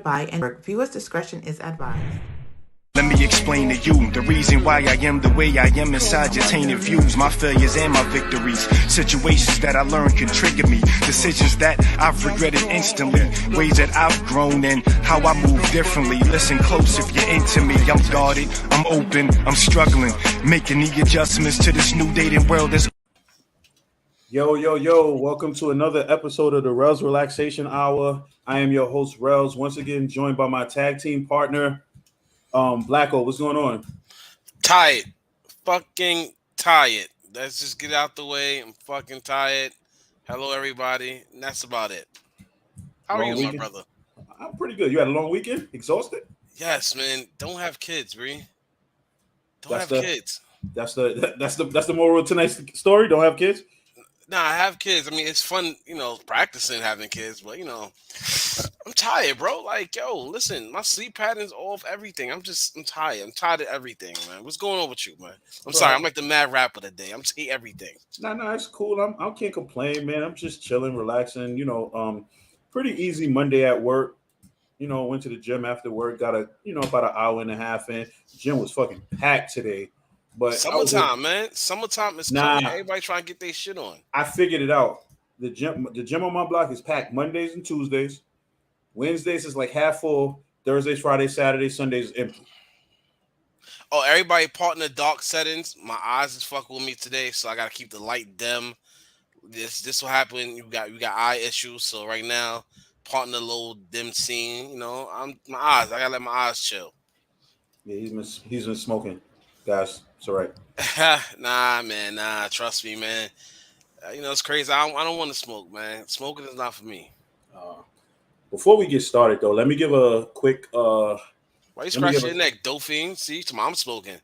By and viewers' discretion is advised. Let me explain to you the reason why I am the way I am inside your tainted views, my failures and my victories. Situations that I learned can trigger me. Decisions that I've regretted instantly. Ways that I've grown and how I move differently. Listen close if you're into me. I'm guarded, I'm open, I'm struggling. Making the adjustments to this new dating world that's Yo, welcome to another episode of the Rellz Relaxation Hour. I am your host, Rellz, once again joined by my tag team partner, Blacko. What's going on? Tired. Fucking tired. Let's just get out the way. I'm fucking tired. Hello, everybody. And that's about it. How are you, my brother? I'm pretty good. You had a long weekend? Exhausted? Yes, man. Don't have kids, Bree. Don't have kids. That's the moral of tonight's story. Don't have kids? Nah, I have kids. I mean, it's fun, practicing having kids, but I'm tired, bro. Like, yo, listen, my sleep pattern's off, everything. I'm tired. I'm tired of everything, man. What's going on with you, man? I'm sorry. I'm like the mad rapper today. I'm tired everything. No, it's cool. I can't complain, man. I'm just chilling, relaxing. Pretty easy Monday at work. Went to the gym after work. Got about an hour and a half in. Gym was fucking packed today. But summertime, man. Summertime is coming. Everybody trying to get their shit on. I figured it out. The gym on my block is packed Mondays and Tuesdays. Wednesdays is like half full. Thursdays, Fridays, Saturdays, Sundays is empty. Oh, everybody part in the dark settings. My eyes is fucking with me today, so I gotta keep the light dim. This will happen. You got eye issues, so right now, part in the low dim scene. I gotta let my eyes chill. Yeah, he's been smoking, guys. It's all right. Nah, man. Nah, trust me, man. It's crazy. I don't want to smoke, man. Smoking is not for me. Before we get started, though, let me give a quick. Why you scratching your neck, Dolphin? See, I'm smoking.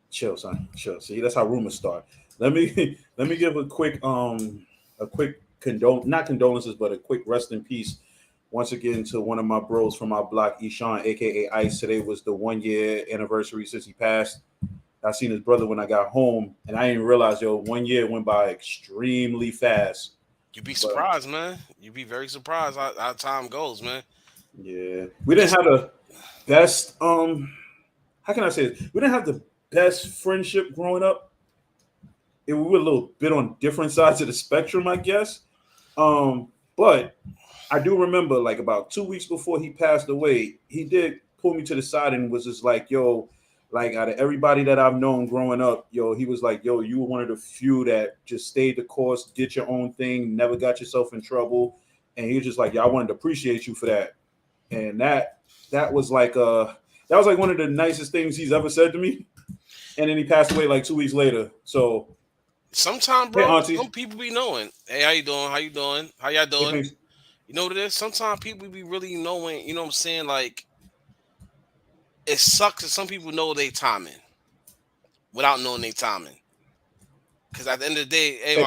Chill, son. Chill. See, that's how rumors start. Let me give a quick not condolences, but a quick rest in peace once again to one of my bros from my block, Shone, aka Ice. Today was the 1 year anniversary since he passed. I seen his brother when I got home, and I didn't realize, 1 year went by extremely fast. You'd be surprised, man. You'd be very surprised how time goes, man. Yeah. We didn't have the best, how can I say it? We didn't have the best friendship growing up. We were a little bit on different sides of the spectrum, I guess. But I do remember, like, about 2 weeks before he passed away, he did pull me to the side and was just like, like, out of everybody that I've known growing up, he was like, you were one of the few that just stayed the course, did your own thing, never got yourself in trouble. And he was just like, I wanted to appreciate you for that. And that was like one of the nicest things he's ever said to me. And then he passed away like 2 weeks later. So sometimes, bro, some people be knowing. Hey, how you doing? How you doing? How y'all doing? You know what it is? Sometimes people be really knowing, you know what I'm saying? Like, it sucks that some people know they timing without knowing they timing. Because at the end of the day, and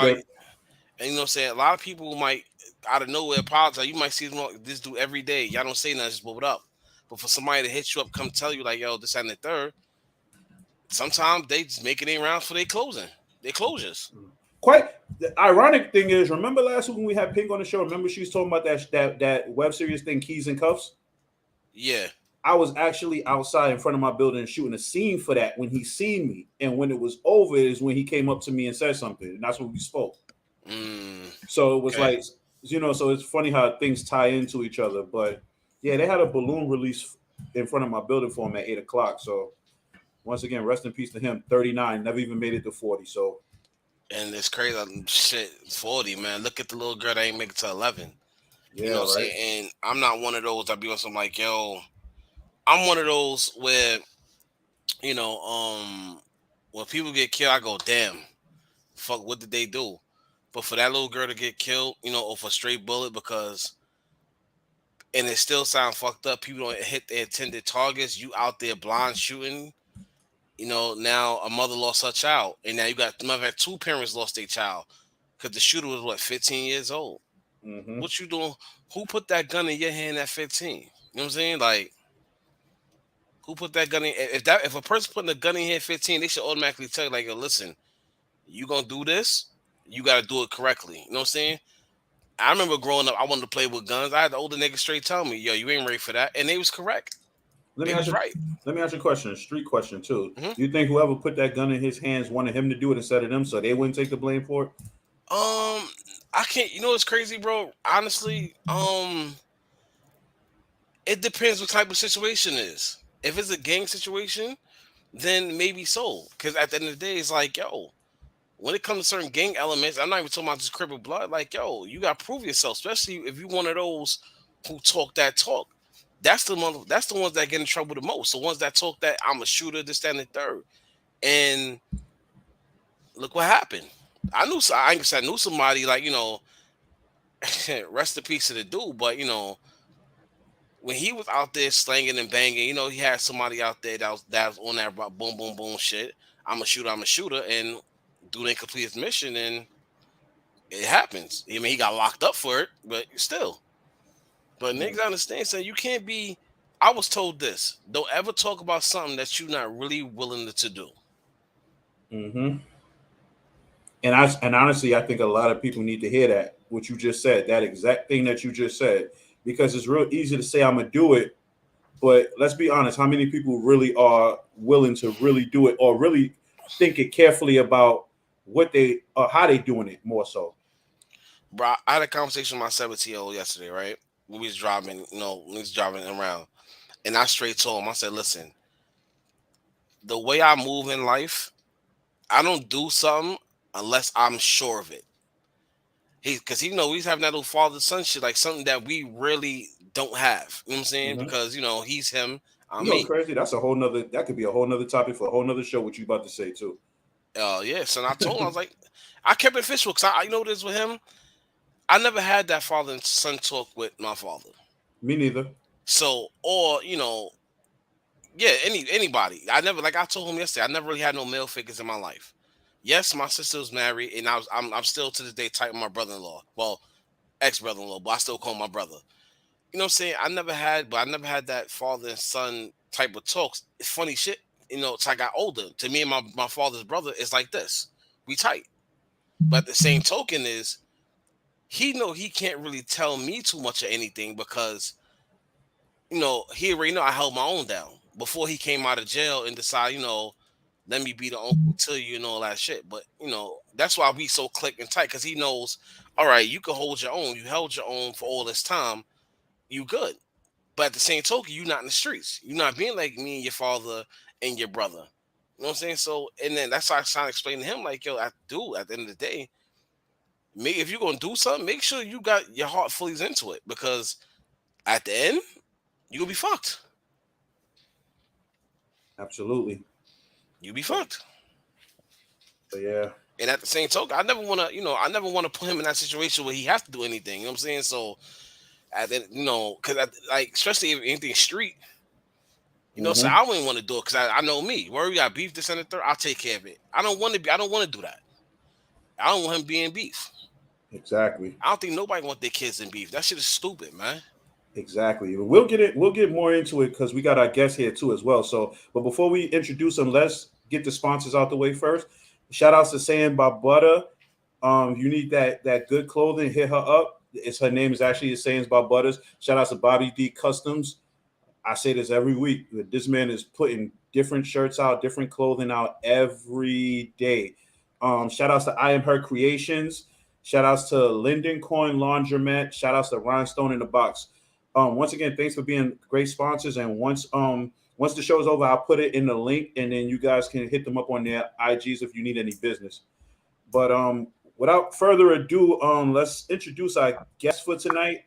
you know what I'm saying? A lot of people might, out of nowhere, apologize. You might see this dude every day. Y'all don't say nothing, just blow it up. But for somebody to hit you up, come tell you, like, yo, this, and the third, sometimes they just make it in rounds for their closures. Quite the ironic thing is, remember last week when we had Pink on the show? Remember she was talking about that web series thing, Keys and Cuffs? Yeah. I was actually outside in front of my building shooting a scene for that when he seen me. And when it was over is when he came up to me and said something. And that's when we spoke. So it was like, so it's funny how things tie into each other. But yeah, they had a balloon release in front of my building for him at 8 o'clock. So once again, rest in peace to him. 39, never even made it to 40. So. And it's crazy. Shit, 40, man. Look at the little girl that ain't make it to 11. Yeah, you know what I'm saying? And I'm not one of those that be on something like, I'm one of those where, when people get killed, I go, damn, fuck, what did they do? But for that little girl to get killed, off a straight bullet and it still sounds fucked up, people don't hit their intended targets, you out there blind shooting, now a mother lost her child, and now you got two parents lost their child because the shooter was, 15 years old. Mm-hmm. What you doing? Who put that gun in your hand at 15? You know what I'm saying? Like, who put that gun in? If a person putting a gun in here at 15, they should automatically tell you, like, yo, listen, you gonna do this, you gotta do it correctly. You know what I'm saying? I remember growing up, I wanted to play with guns. I had the older niggas straight tell me, "Yo, you ain't ready for that," and they was correct. Let me They ask was you. right. Let me ask you a question, a street question too. Mm-hmm. You think whoever put that gun in his hands wanted him to do it instead of them, so they wouldn't take the blame for it? I can't. You know what's crazy, bro? Honestly, it depends what type of situation it is. If it's a gang situation, then maybe so. Because at the end of the day, it's like, yo, when it comes to certain gang elements, I'm not even talking about just crippled blood. Like, yo, you got to prove yourself, especially if you're one of those who talk that talk. That's the one. That's the ones that get in trouble the most. The ones that talk that I'm a shooter, this, that, and the third. And look what happened. I ain't gonna say I knew somebody like rest in peace to the dude, but when he was out there slanging and banging, he had somebody out there that was on that boom boom boom shit. I'm a shooter, and dude ain't complete his mission, and it happens. I mean, he got locked up for it, but still. But niggas understand, saying you can't be. I was told this: don't ever talk about something that you're not really willing to do. Mm-hmm. And honestly, I think a lot of people need to hear that what you just said, that exact thing that you just said, because it's real easy to say I'm gonna do it, but let's be honest, how many people really are willing to really do it or really think it carefully about what they or how they doing it more so? Bro, I had a conversation with my 17-year-old yesterday, right? We was driving, we was driving around, and I straight told him, I said, listen, the way I move in life, I don't do something unless I'm sure of it. Because he's having that little father son shit, like something that we really don't have. You know what I'm saying? Mm-hmm. Because he's him, You I'm know what's me. crazy? That's a whole nother. That could be a whole nother topic for a whole nother show. What you about to say too? Yeah. So I told him, I was like, I kept it official because I know this with him. I never had that father and son talk with my father. Me neither. So, or yeah, anybody. I never, like I told him yesterday, I never really had no male figures in my life. Yes, my sister was married, and I'm still to this day tight with my brother-in-law. Well, ex-brother-in-law, but I still call him my brother. You know what I'm saying? I never had that father and son type of talks. It's funny shit. As I got older, to me and my father's brother is like this. We tight. But the same token is he can't really tell me too much of anything because he already know I held my own down before he came out of jail and decided, let me be the uncle to you and all that shit. But that's why we so click and tight because he knows, all right, you can hold your own. You held your own for all this time. You good. But at the same token, you're not in the streets. You're not being like me and your father and your brother. You know what I'm saying? So, and then that's how I trying to explain to him, like, yo, at the end of the day, if you're gonna do something, make sure you got your heart fully into it because at the end, you're gonna be fucked. Absolutely. You be fucked. But yeah. And at the same token, I never want to put him in that situation where he has to do anything. You know what I'm saying? So, at the, because like especially if anything street, so Mm-hmm. I wouldn't want to do it because I know me. Where we got beef, this and the third, I'll take care of it. I don't want to do that. I don't want him being beef. Exactly. I don't think nobody want their kids in beef. That shit is stupid, man. Exactly. We'll get it. We'll get more into it because we got our guest here too as well. So, but before we introduce them, let's get the sponsors out the way first. Shout outs to Saying by Butter. If you need that good clothing, hit her up. Her name is actually Sayings by Butters. Shout out to Bobby D Customs. I say this every week. This man is putting different shirts out, different clothing out every day. Shout outs to I Am Her Creations. Shout outs to Linden Coin Laundromat. Shout outs to Rhinestone in the Box. Once again, thanks for being great sponsors. And once the show is over, I'll put it in the link, and then you guys can hit them up on their IGs if you need any business. But without further ado, let's introduce our guest for tonight.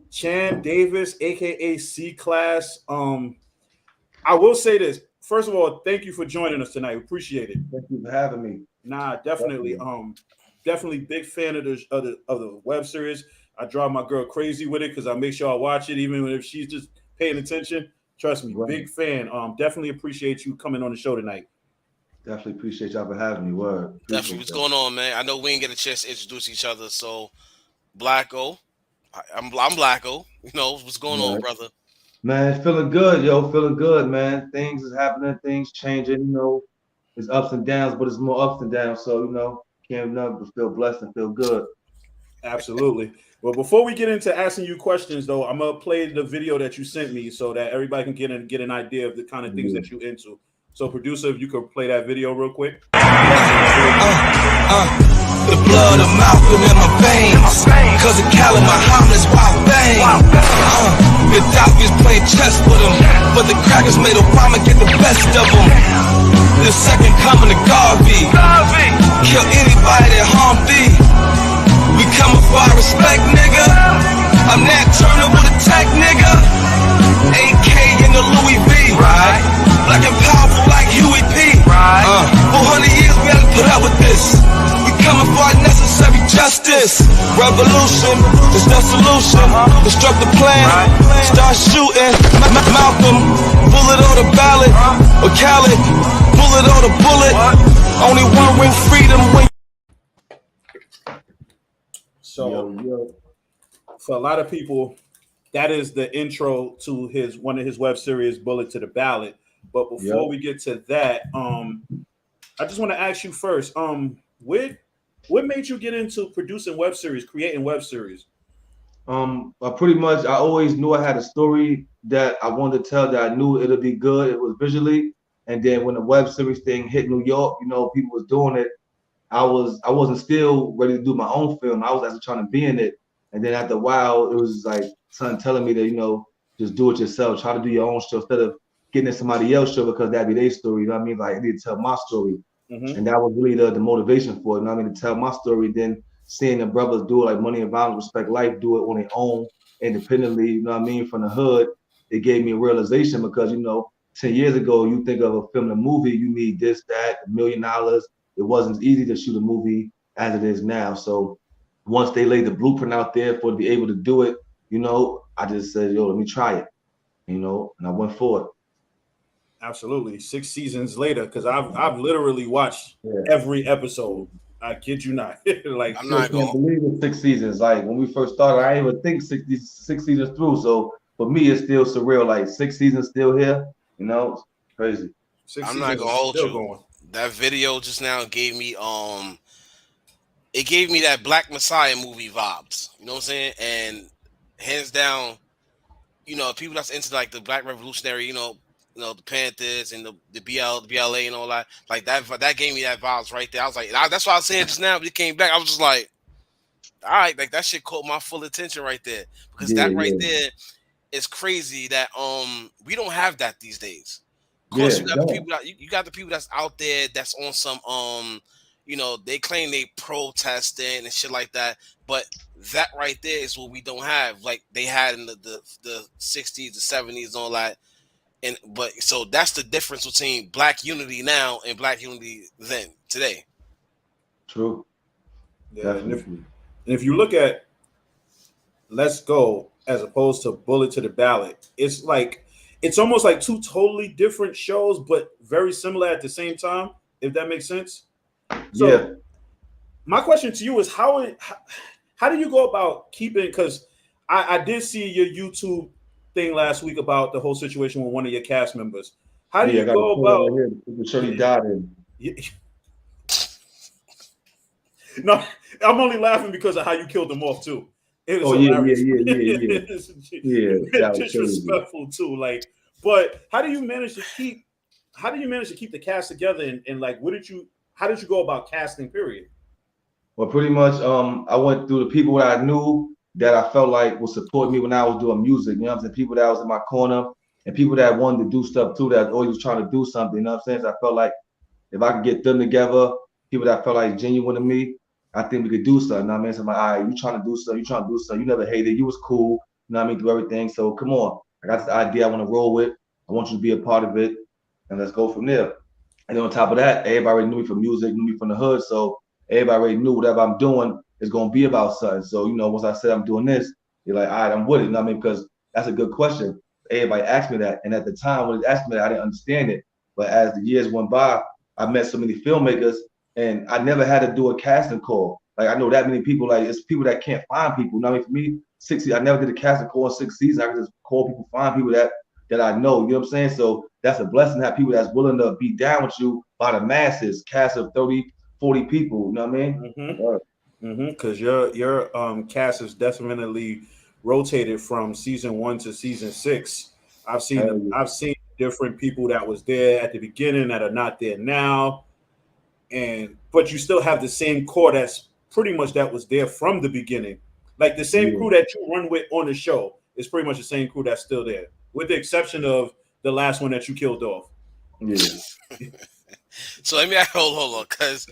Chan Davis, aka C Class. I will say this. First of all, thank you for joining us tonight. We appreciate it. Thank you for having me. Nah, definitely. Definitely big fan of the web series. I drive my girl crazy with it because I make sure I watch it, even if she's just paying attention. Trust me, Right. Big fan. Definitely appreciate you coming on the show tonight. Definitely appreciate y'all for having me. Word. Definitely. What's going on, man? I know we didn't get a chance to introduce each other, so Blacko. I'm Blacko. What's going on, brother? Man, feeling good, yo. Feeling good, man. Things is happening, things changing, It's ups and downs, but it's more ups and downs. So, can't nothing but feel blessed and feel good. Absolutely. Well, before we get into asking you questions, though, I'm gonna play the video that you sent me so that everybody can get an idea of the kind of things that you're into. So, producer, if you could play that video real quick. The blood of Malcolm in my veins, cause of Cali, my homeless wild bang. Gaddafi's playing chess with him, but the crackers made Obama get the best of him. The second coming to Garvey, kill anybody that harm thee. We coming for our respect, nigga. I'm Nat Turner with a tech, nigga. AK in the Louis V, right? Black and powerful like Huey P, right? 400 years we had to put up with this. We coming for our necessary justice. Revolution is the solution. Construct the plan, start shooting. Malcolm, bullet or the ballot, or Khaled, bullet or the bullet. Only one win freedom when. So, for a lot of people, that is the intro to one of his web series, Bullet to the Ballot. But before we get to that, I just want to ask you first, what made you get into producing web series, creating web series? Pretty much, I always knew I had a story that I wanted to tell, that I knew it'll be good. It was visually, and then when the web series thing hit New York, people was doing it. I wasn't still ready to do my own film. I was actually trying to be in it. And then after a while, it was like something telling me that, just do it yourself. Try to do your own show instead of getting in somebody else's show because that'd be their story. You know what I mean? Like, I need to tell my story. And that was really the motivation for it. You know what I mean? To tell my story, then seeing the brothers do it, like Money and Violence, Respect Life, do it on their own, independently, you know what I mean? From the hood, it gave me a realization because, 10 years ago, you think of a film, a movie, you need this, that, $1 million. It wasn't easy to shoot a movie as it is now. So once they laid the blueprint out there for to be able to do it, I just said, let me try it, and I went for it. Absolutely. 6 seasons later, because I've literally watched every episode. I kid you not. Like, I'm not gonna believe it. 6 seasons. Like, when we first started, I didn't even think 6 seasons through. So for me, it's still surreal. Like, 6 seasons still here. It's crazy. I'm not gonna hold you. Going. That video just now gave me it gave me that Black Messiah movie vibes. You know what I'm saying? And hands down, people that's into like the Black Revolutionary, the Panthers and the BLA and all that, like that gave me that vibes right there. I was like, that's why I was saying just now. But it came back. I was just like, all right, like that shit caught my full attention right there because that right there is crazy that we don't have that these days. Of course, you got the people that's out there that's on some they claim they protesting and shit like that, but that right there is what we don't have, like they had in the 60s, the 70s, and all that. But so that's the difference between Black unity now and Black unity then today. True. Yeah, and if you look at Let's Go as opposed to Bullet to the Ballot, it's almost like two totally different shows, but very similar at the same time, if that makes sense. So my question to you is how do you go about keeping, because I did see your YouTube thing last week about the whole situation with one of your cast members. How do you go about Shone died in? No, I'm only laughing because of how you killed him off too. It was yeah. Disrespectful too. Like, but how do you manage to keep the cast together and like how did you go about casting, period? Well, pretty much I went through the people that I knew that I felt like would support me when I was doing music. You know what I'm saying? People that was in my corner and people that wanted to do stuff too, that always was trying to do something. You know what I'm saying? So I felt like if I could get them together, people that felt like genuine to me, I think we could do something. You know what I mean? So I'm like, all right, you trying to do something, you never hated, you was cool, you know what I mean, through everything. So come on. I got this idea I want to roll with. I want you to be a part of it. And let's go from there. And then on top of that, everybody already knew me from music, knew me from the hood. So everybody already knew whatever I'm doing is going to be about something. So, once I said I'm doing this, you're like, all right, I'm with it. You know what I mean? Because that's a good question. Everybody asked me that. And at the time when they asked me that, I didn't understand it. But as the years went by, I met so many filmmakers and I never had to do a casting call. Like, I know that many people, like, it's people that can't find people. You know what I mean? For me, 60, I never did a casting call in 6 seasons. I could just call people, find people that I know. You know what I'm saying? So that's a blessing to have people that's willing to be down with you by the masses, cast of 30, 40 people. You know what I mean? Mm-hmm. Because your cast is definitely rotated from season 1 to season 6. I've seen different people that was there at the beginning that are not there now, but you still have the same core that's pretty much that was there from the beginning. Like the same crew that you run with on the show is pretty much the same crew that's still there, with the exception of the last one that you killed off. Yeah. So let me hold on, because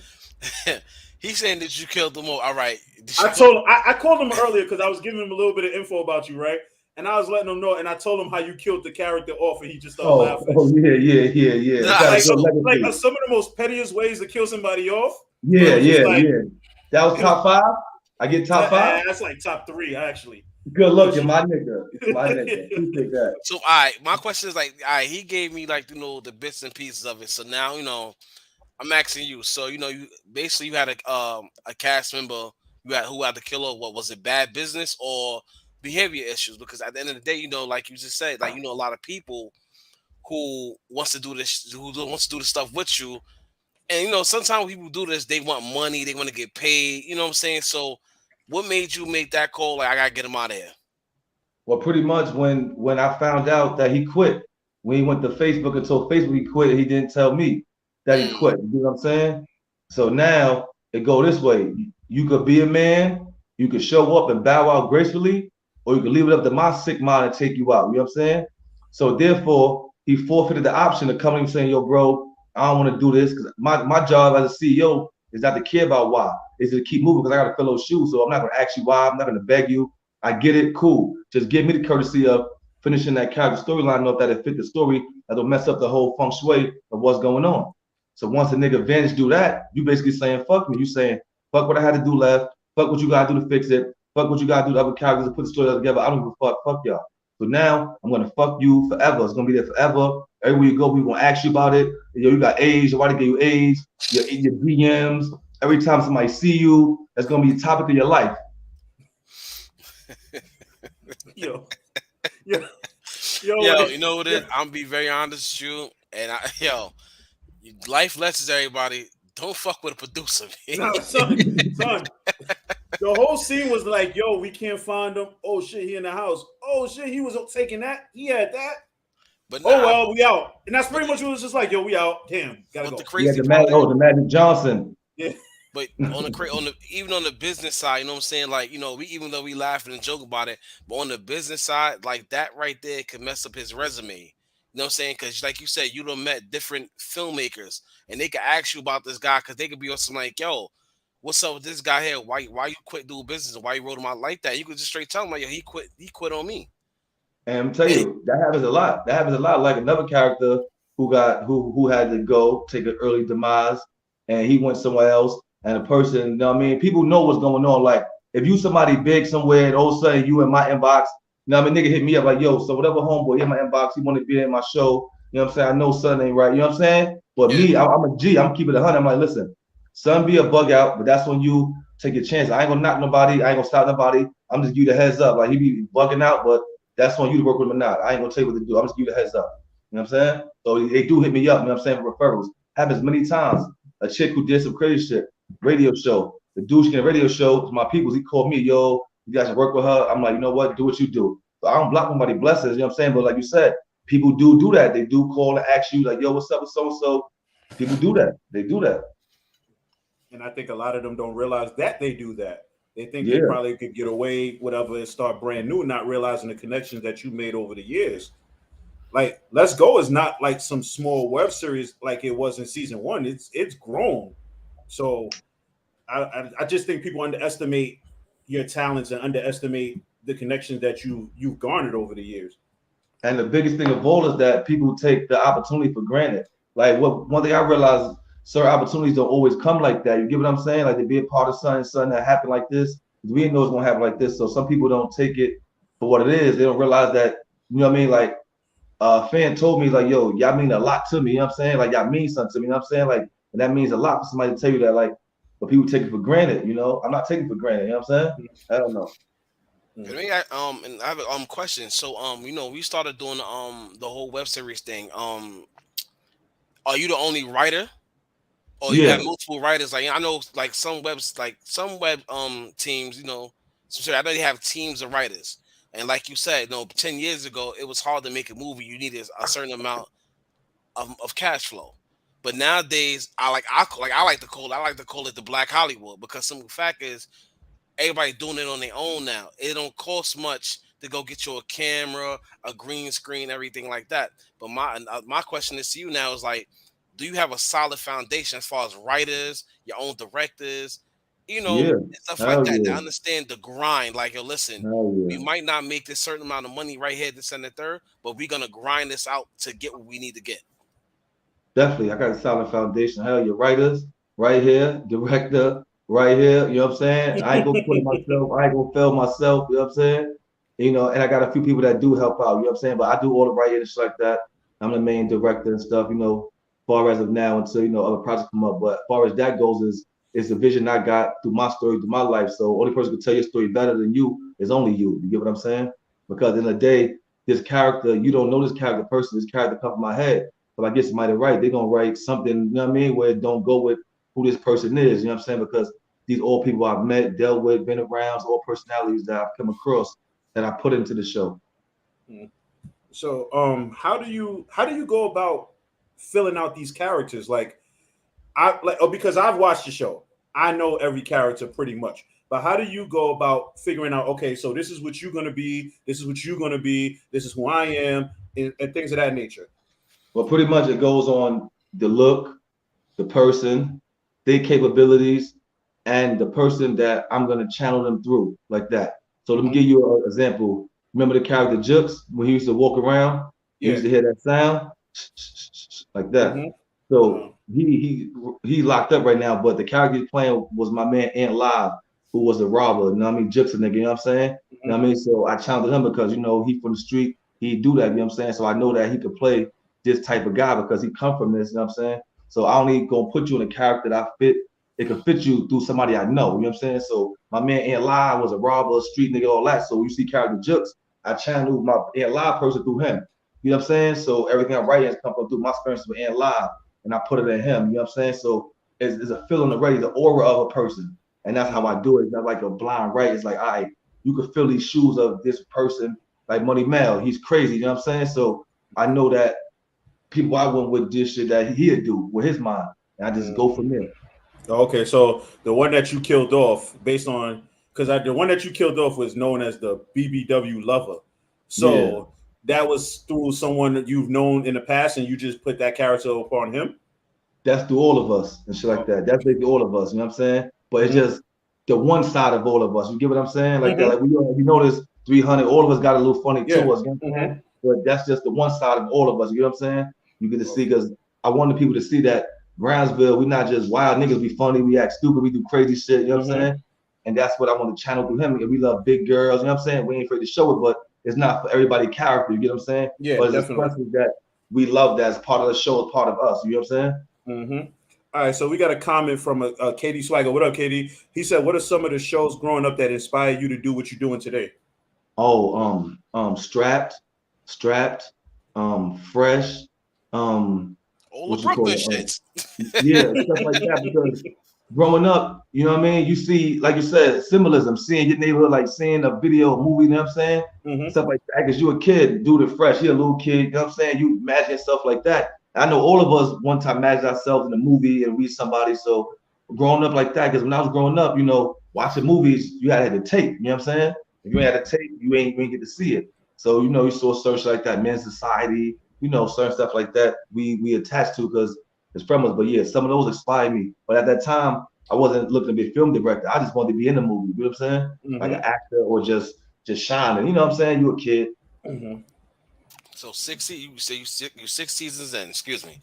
he's saying that you killed them all. All right. I called him earlier because I was giving him a little bit of info about you, right? And I was letting him know, and I told him how you killed the character off, and he just started laughing. Oh yeah. Like some of the most pettiest ways to kill somebody off. Yeah. That was top 5. I get top 5. That's like top 3 actually. Good looking, my nigga. My nigga. Appreciate that. So, all right, my question is like, all right, he gave me like the bits and pieces of it. So now I'm asking you. So you basically you had a cast member who had to kill her. What was it? Bad business or behavior issues? Because at the end of the day, like you just said, like a lot of people who wants to do this, who wants to do the stuff with you, and sometimes people do this. They want money. They want to get paid. You know what I'm saying? So, what made you make that call? Like, I gotta get him out of here. Well, pretty much when I found out that he quit, when he went to Facebook and told Facebook he quit, he didn't tell me that he quit. You know what I'm saying? So now it go this way. You could be a man, you could show up and bow out gracefully, or you could leave it up to my sick mind and take you out. You know what I'm saying? So therefore, he forfeited the option of coming and saying, yo, bro, I don't want to do this because my job as a CEO is not to care about why. It's to keep moving because I got to fill those shoes. So I'm not going to ask you why. I'm not going to beg you. I get it, cool. Just give me the courtesy of finishing that character storyline enough that it fit the story that don't mess up the whole feng shui of what's going on. So once a nigga Vince do that, you basically saying, fuck me. You saying, fuck what I had to do left. Fuck what you got to do to fix it. Fuck what you got to do to other characters to put the story together. I don't give a fuck. Fuck y'all. So now I'm going to fuck you forever. It's going to be there forever. Everywhere you go, we're going to ask you about it. Yo, you got AIDS. Why they give you AIDS? Your DMs. Every time somebody see you, that's going to be the topic of your life. Yo, you know what it is? I'm be very honest with you, and life lessons, everybody. Don't fuck with a producer. No, son. The whole scene was like, yo, we can't find him. Oh shit, he in the house. Oh shit, he was taking that. He had that. But well, we out. And that's pretty much what it was just like, yo, we out. Damn, gotta go. The crazy the Magic Johnson. Yeah. But even on the business side, you know what I'm saying? Like, even though we laugh and joke about it, but on the business side, like that right there could mess up his resume. You know what I'm saying? Because like you said, you done met different filmmakers and they could ask you about this guy because they could be on some like, yo, what's up with this guy here? Why you quit doing business? Why you wrote him out like that? You could just straight tell him like, yo, he quit on me. And I'm telling you, that happens a lot. Like another character who had to go take an early demise and he went somewhere else. And a person, you know what I mean? People know what's going on. Like, if you somebody big somewhere and all of a sudden you in my inbox, you know what I mean? Nigga hit me up like, yo, so whatever homeboy in my inbox, he want to be in my show. You know what I'm saying? I know son ain't right. You know what I'm saying? But me, I'm a G. I'm keeping it 100. I'm like, listen, son be a bug out, but that's when you take a chance. I ain't going to knock nobody. I ain't going to stop nobody. I'm just give you the heads up. Like, he be bugging out, but that's on you to work with him or not. I ain't going to tell you what to do. I'm just give you the heads up. You know what I'm saying? So they do hit me up, you know what I'm saying, for referrals. Happens many times. A chick who did some crazy shit. Radio show. The douche in the radio show was my peoples. He called me, yo, you guys should work with her. I'm like, you know what? Do what you do. So I don't block nobody blessings, you know what I'm saying? But like you said, people do that. They do call and ask you, like, yo, what's up with so-and-so? People do that. They do that. And I think a lot of them don't realize that they do that. They think they probably could get away, whatever, and start brand new, not realizing the connections that you made over the years. Like, Let's Go is not like some small web series like it was in season 1. It's grown. So I just think people underestimate your talents and underestimate the connections that you've garnered over the years. And the biggest thing of all is that people take the opportunity for granted. Like one thing I realized, certain opportunities don't always come like that. You get what I'm saying? Like to be a part of something that happened like this. We didn't know it's gonna happen like this. So some people don't take it for what it is. They don't realize that, you know what I mean? Like a fan told me, like, yo, y'all mean a lot to me, you know what I'm saying? Like y'all mean something to me, you know what I'm saying? Like, and that means a lot for somebody to tell you that, like, but people take it for granted, you know. I'm not taking it for granted, you know what I'm saying? I don't know. And I have a question. So we started doing the whole web series thing. Are you the only writer? Or you Yeah, have multiple writers. Like I know, like some web teams, so I know they have teams of writers. And like you said, 10 years ago, it was hard to make a movie. You needed a certain amount of cash flow. But nowadays, I like to call it the Black Hollywood, because some fact is everybody doing it on their own now. It don't cost much to go get you a camera, a green screen, everything like that. But my question is to you now is like, do you have a solid foundation as far as writers, your own directors, yeah, and stuff like hell that? To yeah, understand the grind, like, yo, listen, hell we yeah. might not make this certain amount of money right here, this and the third, but we're gonna grind this out to get what we need to get. Definitely, I got a solid foundation. Hell, your writers right here, director right here. You know what I'm saying? I ain't gonna put it myself. I ain't gonna fail myself. You know what I'm saying? And I got a few people that do help out. You know what I'm saying? But I do all the writing and shit like that. I'm the main director and stuff. Far as of now until other projects come up. But as far as that goes, is the vision I got through my story, through my life. So only person who can tell your story better than you is only you. You get what I'm saying? Because in the day, this character, you don't know this character person. This character come from my head. If I get somebody to write, they're gonna write something, you know what I mean, where it don't go with who this person is, you know what I'm saying? Because these all people I've met, dealt with, been around, all personalities that I've come across that I put into the show. So, how do you go about filling out these characters? Because I've watched the show, I know every character pretty much. But how do you go about figuring out? Okay, so this is what you're gonna be. This is what you're gonna be. This is who I am, and things of that nature. Well, pretty much it goes on the look, the person, their capabilities, and the person that I'm gonna channel them through like that. So let me Mm-hmm. give you an example. Remember the character Jux when he used to walk around? You Yeah. used to hear that sound like that. Mm-hmm. So he locked up right now, but the character he's playing was my man Ant Live, who was a robber. You know what I mean? Jux a nigga, you know what I'm saying? You know what I mean? So I challenged him because he from the street, he do that, you know what I'm saying? So I know that he could play this type of guy because he come from this, you know what I'm saying? So I only gonna put you in a character that I fit. It could fit you through somebody I know. You know what I'm saying? So my man Ant Live was a robber, street nigga, all that. So you see character Jux, I channeled my Ant Live person through him. You know what I'm saying? So everything I'm writing has come through my experience with Ant Live, and I put it in him. You know what I'm saying? So it's a feeling already, the aura of a person, and that's how I do it. It's not like a blind right. It's like, all right, you can feel these shoes of this person, like Money Mel. He's crazy. You know what I'm saying? So I know that people I went with this shit that he'd do with his mind. And I just go from there. Okay, so the one that you killed off, based on because the one that you killed off was known as the BBW lover. So that was through someone that you've known in the past, and you just put that character upon him. That's through all of us and shit like that. That's basically all of us. You know what I'm saying? But it's just the one side of all of us. You get what I'm saying? Like that. Like we know this 300. All of us got a little funny to us. You know what I'm saying? But that's just the one side of all of us. You know what I'm saying? You get to see because I wanted people to see that Brownsville, we not just wild niggas. We funny. We act stupid. We do crazy shit. You know what I'm saying? And that's what I want to channel through him. And we love big girls. You know what I'm saying? We ain't afraid to show it, but it's not for everybody character. You get what I'm saying? Yeah, but it's definitely. expressions that we love that's part of the show, part of us. You know what I'm saying? Mm-hmm. All right, so we got a comment from Katie Swagger. What up, Katie? He said, "What are some of the shows growing up that inspired you to do what you're doing today?" Oh, strapped, fresh, All what the you call Brooklyn it? shits. Yeah, stuff like that. Because growing up, you know what I mean. You see, like you said, symbolism. Seeing your neighborhood, like seeing a video, a movie. You know what I'm saying? Stuff like that. Because you a kid, do the fresh. You're a little kid. You know what I'm saying? You imagine stuff like that. I know all of us one time imagined ourselves in a movie and read somebody. So growing up like that, because when I was growing up, watching movies, you had to have the tape. You know what I'm saying? If you ain't had the tape, you ain't get to see it. So you saw search like that, Men's Society, certain stuff like that. We attached to because it's from us. But yeah, some of those inspired me. But at that time, I wasn't looking to be a film director. I just wanted to be in the movie. You know what I'm saying? Like an actor or just shining. You know what I'm saying? You a kid. So you say you 6 seasons in. Excuse me.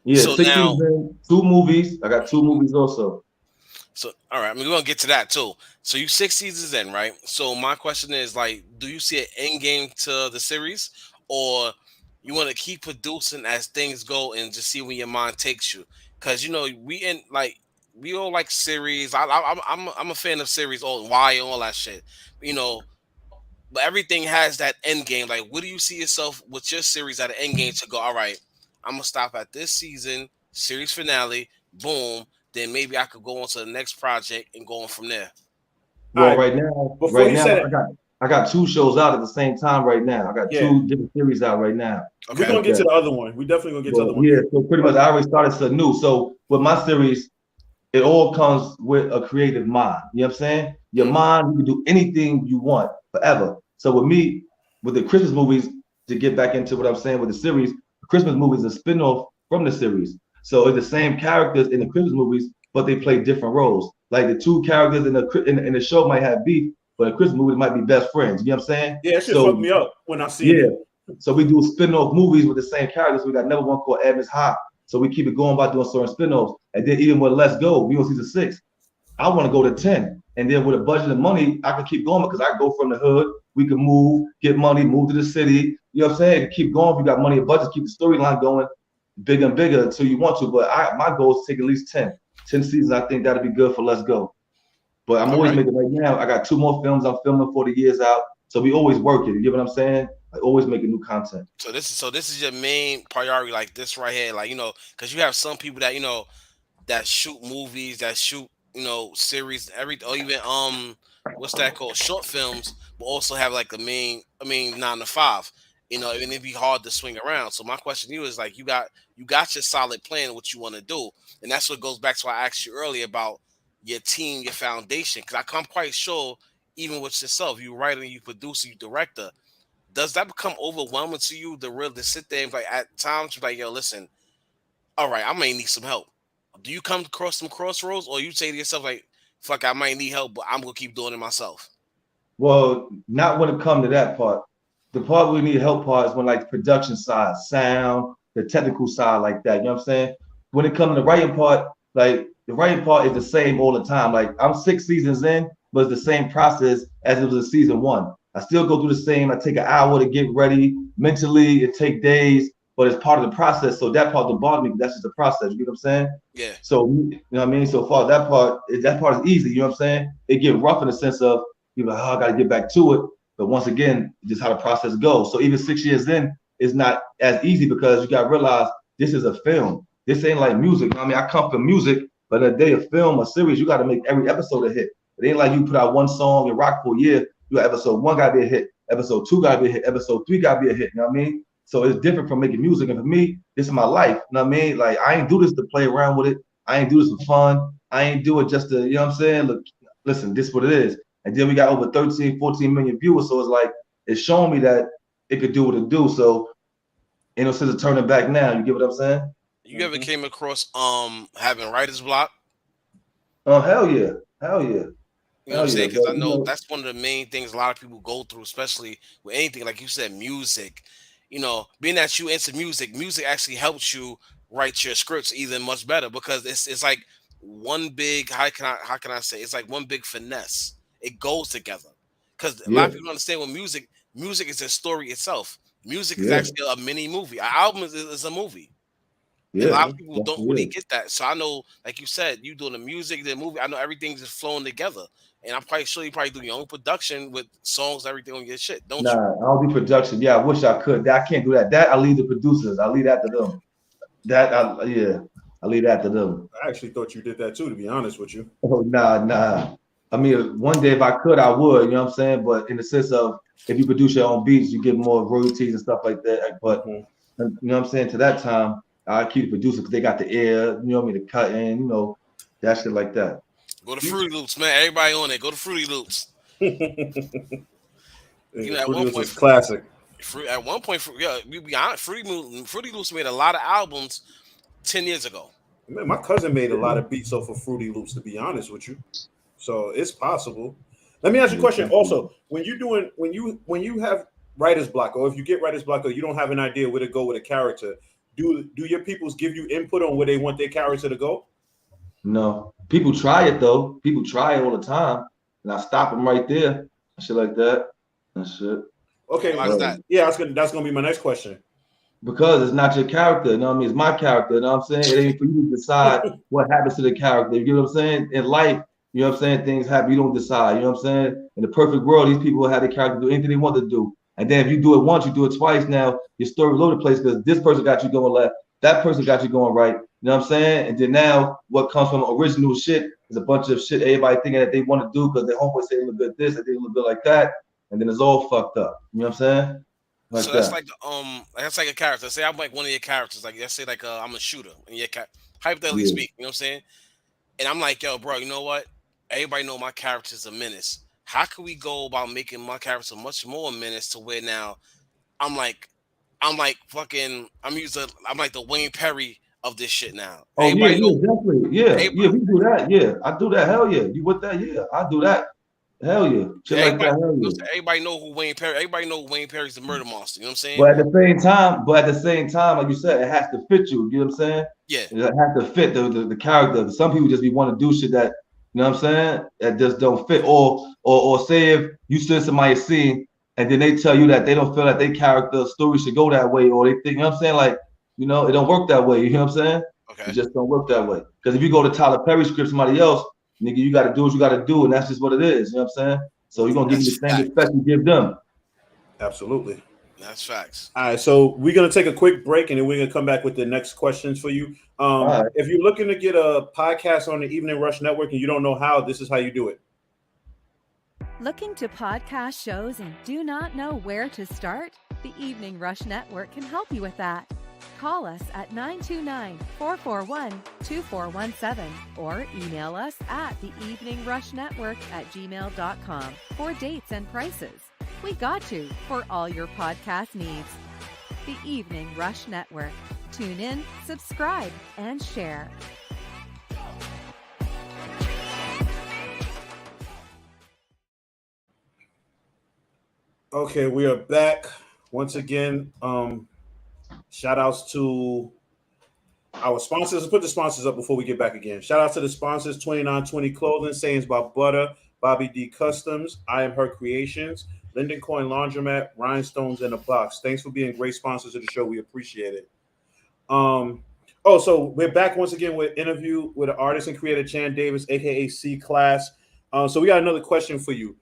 Yeah, So 6 now, seasons, 2 movies. I got 2 movies also. so all right, I mean, we're gonna get to that too. So you 6 seasons in, right? So my question is, like, do you see an end game to the series, or you want to keep producing as things go and just see where your mind takes you? Because we all like series. I'm a fan of series, all why and all that shit. You know, but everything has that end game. Like, what do you see yourself with your series at an end game to go? All right, I'm gonna stop at this season, series finale. boom, then maybe I could go on to the next project and go on from there. Well, right now, I got 2 shows out at the same time right now. I got 2 different series out right now. Okay. We're gonna get to the other one. We definitely gonna get to the other one. Yeah, so pretty much I already started something new. So with my series, it all comes with a creative mind. You know what I'm saying? Your mind, you can do anything you want forever. So with me, with the Christmas movies, to get back into what I'm saying with the series, the Christmas movies is a spinoff from the series. So it's the same characters in the Christmas movies, but they play different roles. Like the 2 characters in the show might have beef, but in a Christmas movie it might be best friends. You know what I'm saying? Yeah, it should fuck me up when I see it. So we do spin-off movies with the same characters. We got another one called Edmonds High. So we keep it going by doing certain spin-offs. And then even with Let's Go, we on season 6. I want to go to 10. And then with a budget of money, I can keep going because I go from the hood. We can move, get money, move to the city. You know what I'm saying? Keep going. If you got money and budget, keep the storyline going bigger and bigger until you want to. But my goal is to take at least 10 seasons. I think that'll be good for Let's Go. But I'm always making right now. I got 2 more films I'm filming for the years out. So we always working. You get what I'm saying? Like always making new content. So this is your main priority, like this right here, like, you know, because you have some people that, you know, that shoot movies, that shoot, you know, series, or even what's that called, short films, but also have like a main 9 to 5. You know, and it'd be hard to swing around. So my question to you is like, you got your solid plan, what you want to do, and that's what goes back to what I asked you earlier about your team, your foundation. Because I'm quite sure, even with yourself, you writer, you producer, you director, does that become overwhelming to you to sit there and like at times you're like, yo, listen, all right, I may need some help. Do you come across some crossroads, or you say to yourself like, fuck, I might need help, but I'm gonna keep doing it myself? Well, not when it comes to that part. The part we need help part is when like the production side, sound, the technical side like that. You know what I'm saying? When it comes to the writing part, like the writing part is the same all the time. Like I'm 6 seasons in, but it's the same process as it was in season 1. I still go through the same. I take an hour to get ready mentally. It take days, but it's part of the process. So that part don't bother me. That's just the process. You know what I'm saying? Yeah. So you know what I mean. So far that part is easy. You know what I'm saying? It get rough in the sense of you're like, oh, I got to get back to it. But once again, just how the process goes. So even 6 years in, it's not as easy because you got to realize this is a film. This ain't like music. I mean, I come from music, but in a day of film or series, you got to make every episode a hit. It ain't like you put out one song and rock for a year. You got episode 1 got to be a hit. Episode 2 got to be a hit. Episode 3 got to be a hit. You know what I mean? So it's different from making music. And for me, this is my life. You know what I mean? Like, I ain't do this to play around with it. I ain't do this for fun. I ain't do it just to, you know what I'm saying? Look, listen, this is what it is. And then we got over 13, 14 million viewers. So it's like, it's showing me that it could do what it do. So ain't no sense of turning back now. You get what I'm saying? You ever came across having writer's block? Oh, hell yeah. Hell yeah. You know what I'm saying? Because I know that's one of the main things a lot of people go through, especially with anything, like you said, music. You know, being that you into music actually helps you write your scripts even much better because it's like one big, how can I say? It's like one big finesse. It goes together. Because a lot of people don't understand with music is a story itself. Music is actually a mini movie. An album is a movie. Yeah, a lot of people don't really get that. So I know, like you said, you doing the music, the movie, I know everything's just flowing together. And I'm probably sure you probably do your own production with songs, everything on your shit, don't you? Nah, I don't do production. Yeah, I wish I could. I can't do that. That I leave the producers. I leave that to them. I leave that to them. I actually thought you did that too, to be honest with you. Oh, nah. I mean, one day if I could, I would, you know what I'm saying? But in the sense of if you produce your own beats, you get more royalties and stuff like that. But you know what I'm saying? To that time, I keep the producer because they got the air, you know what I mean, the cutting, you know, that shit like that. Go to Fruity Loops, man. Everybody on it. Go to Fruity Loops. You know, at one point, classic. At one point, yeah, we be honest, Fruity Loops made a lot of albums 10 years ago. Man, my cousin made a lot of beats off of Fruity Loops, to be honest with you. So it's possible. Let me ask you a question. Also, when you have writer's block, or if you get writer's block, or you don't have an idea where to go with a character, do your peoples give you input on where they want their character to go? No, people try it though. People try it all the time, and I stop them right there. Shit like that. That's shit. Okay, why is that? Yeah, that's gonna be my next question. Because it's not your character, you know what I mean? It's my character, you know what I'm saying? It ain't for you to decide what happens to the character. You get what I'm saying? In life, you know what I'm saying? Things happen, you don't decide, you know what I'm saying? In the perfect world, these people will have their character do anything they want to do. And then if you do it once, you do it twice, now your story all over the place because this person got you going left, that person got you going right. You know what I'm saying? And then now what comes from original shit is a bunch of shit everybody thinking that they want to do because their homeboy say they look good this, they look good like that, and then it's all fucked up. You know what I'm saying? Like so that's that's like a character. Say I'm like one of your characters. Like let's say like I'm a shooter and your hypothetically speak, you know what I'm saying? And I'm like, yo, bro, you know what? Everybody know my character's a menace. How can we go about making my character much more a menace to where now I'm like fucking I'm like the Wayne Perry of this shit now. Oh yeah, definitely. Yeah, we do that. Yeah, I do that. Hell yeah. You with that? Yeah, I do that. Hell yeah. Shit like that. Hell yeah. Everybody know who Wayne Perry. Everybody know Wayne Perry's the murder monster. You know what I'm saying? But at the same time, like you said, it has to fit you. You know what I'm saying? Yeah. It has to fit the character. Some people just want to do shit that, you know what I'm saying, that just don't fit. Or say if you send somebody a scene and then they tell you that they don't feel that their character story should go that way, or they think, you know what I'm saying, like, you know, it don't work that way. You know what I'm saying? Okay. It just don't work that way. Because if you go to Tyler Perry script, somebody else, nigga, you got to do what you got to do, and that's just what it is. You know what I'm saying? So you're gonna give me the same respect you give them. Absolutely. That's facts. All right, so we're gonna take a quick break, and then we're gonna come back with the next questions for you. Right. If you're looking to get a podcast on the Evening Rush Network and you don't know how, this is how you do it. Looking to podcast shows and do not know where to start? The Evening Rush Network can help you with that. Call us at 929-441-2417 or email us at theeveningrushnetwork@gmail.com for dates and prices. We got you for all your podcast needs. The Evening Rush Network. Tune in, subscribe, and share. Okay, we are back once again. Shout outs to our sponsors. Let's put the sponsors up before we get back again. Shout out to the sponsors: 2920 Clothing, Sayings by Butter, Bobby D Customs, I Am Her Creations, Linden Coin Laundromat, Rhinestones in a Box. Thanks for being great sponsors of the show. We appreciate it. So we're back once again with an interview with the artist and creator Chan Davis, aka C Class. So we got another question for you.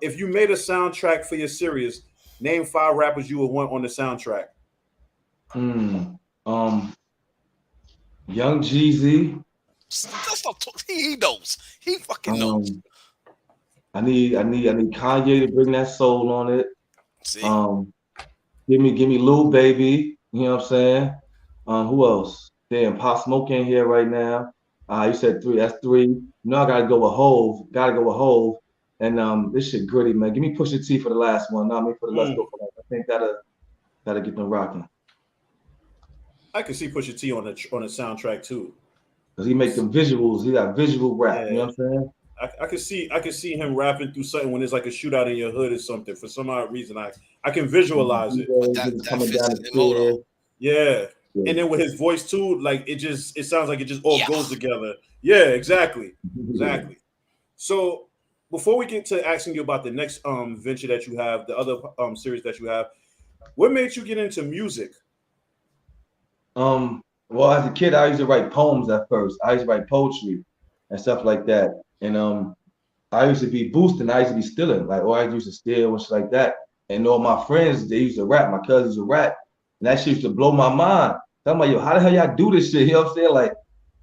If you made a soundtrack for your series, name 5 rappers you would want on the soundtrack. Young Jeezy. That's not he knows. He fucking knows. I need Kanye to bring that soul on it. See? Give me Lil Baby. You know what I'm saying? Who else? Damn, Pop Smoke ain't here right now. You said 3. That's 3. You know I gotta go with Hove. And this shit gritty, man. Give me Pusha T for the last one. No, I mean for the Let's Go for that. I think that'll get them rocking. I can see Pusha T on the soundtrack too. Cause he make them visuals. He got visual rap. Yeah. You know what I'm saying? I can see him rapping through something when there's like a shootout in your hood or something. For some odd reason, I can visualize it. But that fits in MO. Yeah. And then with his voice too, like it sounds like it just all goes together. Yeah, exactly. So before we get to asking you about the next venture that you have, the other series that you have, what made you get into music? Well, as a kid, I used to write poems at first. I used to write poetry and stuff like that. And I used to be boosting. I used to be stealing, I used to steal and shit like that. And all my friends, they used to rap. My cousins used to rap. And that shit used to blow my mind. I'm like, yo, how the hell y'all do this shit? You know what I'm saying? Like,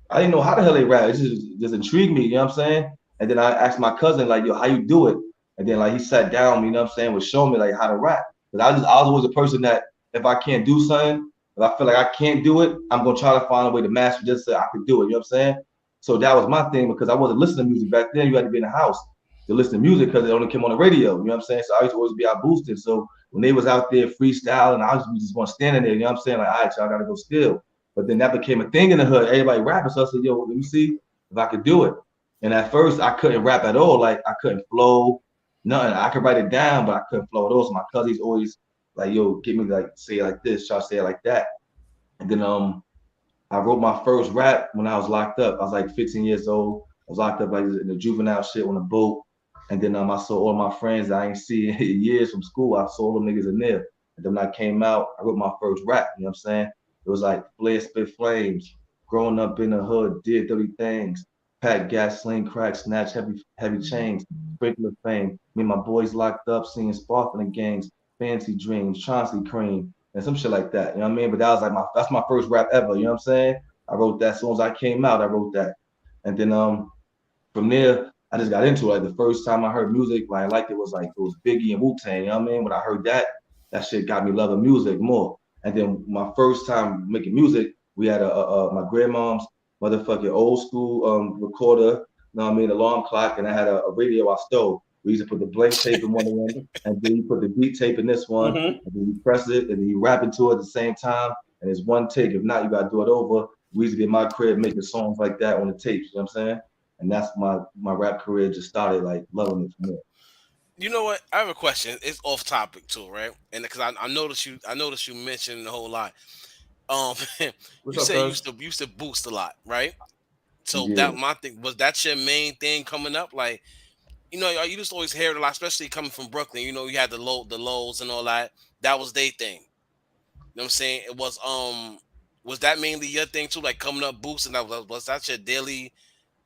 I didn't know how the hell they rap. It just intrigued me, you know what I'm saying? And then I asked my cousin, like, yo, how you do it? And then like he sat down, you know what I'm saying, would show me like how to rap. But I was always a person that if I can't do something, if I feel like I can't do it, I'm gonna try to find a way to master just so I could do it. You know what I'm saying? So that was my thing because I wasn't listening to music back then. You had to be in the house to listen to music because it only came on the radio. You know what I'm saying? So I used to always be out boosted. So when they was out there freestyling, I was just going standing there. You know what I'm saying? Like, all right, y'all gotta go steal. But then that became a thing in the hood. Everybody rapping. So I said, yo, let me see if I could do it. And at first I couldn't rap at all. Like I couldn't flow, nothing. I could write it down, but I couldn't flow at all. So my cousins always like, yo, get me like say it like this, try to say it like that. And then I wrote my first rap when I was locked up. I was like 15 years old. I was locked up like in the juvenile shit on a boat. And then I saw all my friends that I ain't seen in years from school. I saw them niggas in there. And then when I came out, I wrote my first rap. You know what I'm saying? It was like flare, spit flames, growing up in the hood, did dirty things, pack gas, sling crack, snatch heavy chains, sprinkler fame. Me and my boys locked up, seeing sparkling gangs, fancy dreams, Chauncey cream, and some shit like that. You know what I mean? But that was like that's my first rap ever. You know what I'm saying? I wrote that as soon as I came out. I wrote that, and then from there I just got into it. Like the first time I heard music, like I liked it was Biggie and Wu-Tang. You know what I mean? When I heard that shit got me loving music more. And then my first time making music, we had my grandmom's motherfucking old school recorder. You know what I mean? Alarm clock, and I had a radio I stole. We used to put the blank tape in one of them, and then you put the beat tape in this one, and then you press it, and then you rap into it at the same time, and it's one take. If not, you gotta do it over. We used to be in my crib making songs like that on the tapes, you know what I'm saying? And that's my rap career just started, like loving it from there. You know what? I have a question. It's off topic too, right? And because I noticed you mentioned the whole lot. You said you used to boost a lot, right? So that my thing was that your main thing coming up, like. You know, you just always hear it a lot, especially coming from Brooklyn. You know, you had the lows and all that. That was their thing. You know what I'm saying? It was that mainly your thing too, like coming up boosting? Was that your daily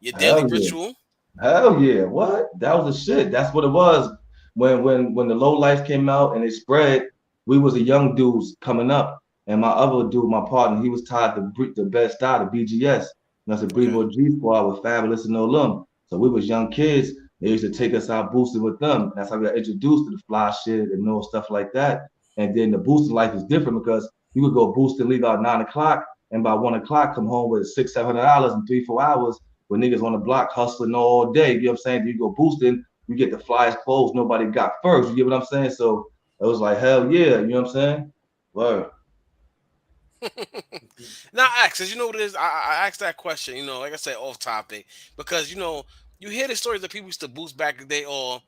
ritual? Hell yeah! What? That was the shit. That's what it was. When the low life came out and it spread, we was the young dudes coming up, and my other dude, my partner, he was tied to the best style, the BGS. That's a Breedable G Squad with Fabulous and Olum. So we was young kids. They used to take us out boosting with them. That's how we got introduced to the fly shit and all stuff like that. And then the boosting life is different because you would go boost and leave out 9 o'clock, and by 1 o'clock come home with $600-700 in 3-4 hours. With niggas on the block hustling all day, you know what I'm saying? You go boosting, you get the flyest clothes nobody got first. You get what I'm saying? So it was like hell yeah, you know what I'm saying? Word. Now, cause you know what it is. I asked that question, you know, like I said, off topic, because you know. You hear the stories that people used to boost back in the day, or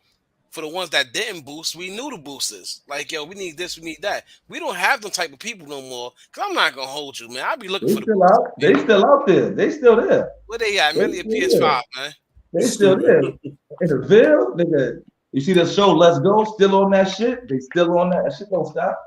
for the ones that didn't boost, we knew the boosters. Like, yo, we need this, we need that. We don't have them type of people no more. Cause I'm not gonna hold you, man. I'll be looking for the boosters. They still out there. They still there. Where they at? Mainly a PS5, man. They still there. In the Ville, nigga. You see the show Let's Go? Still on that shit. They still on that. That shit don't stop.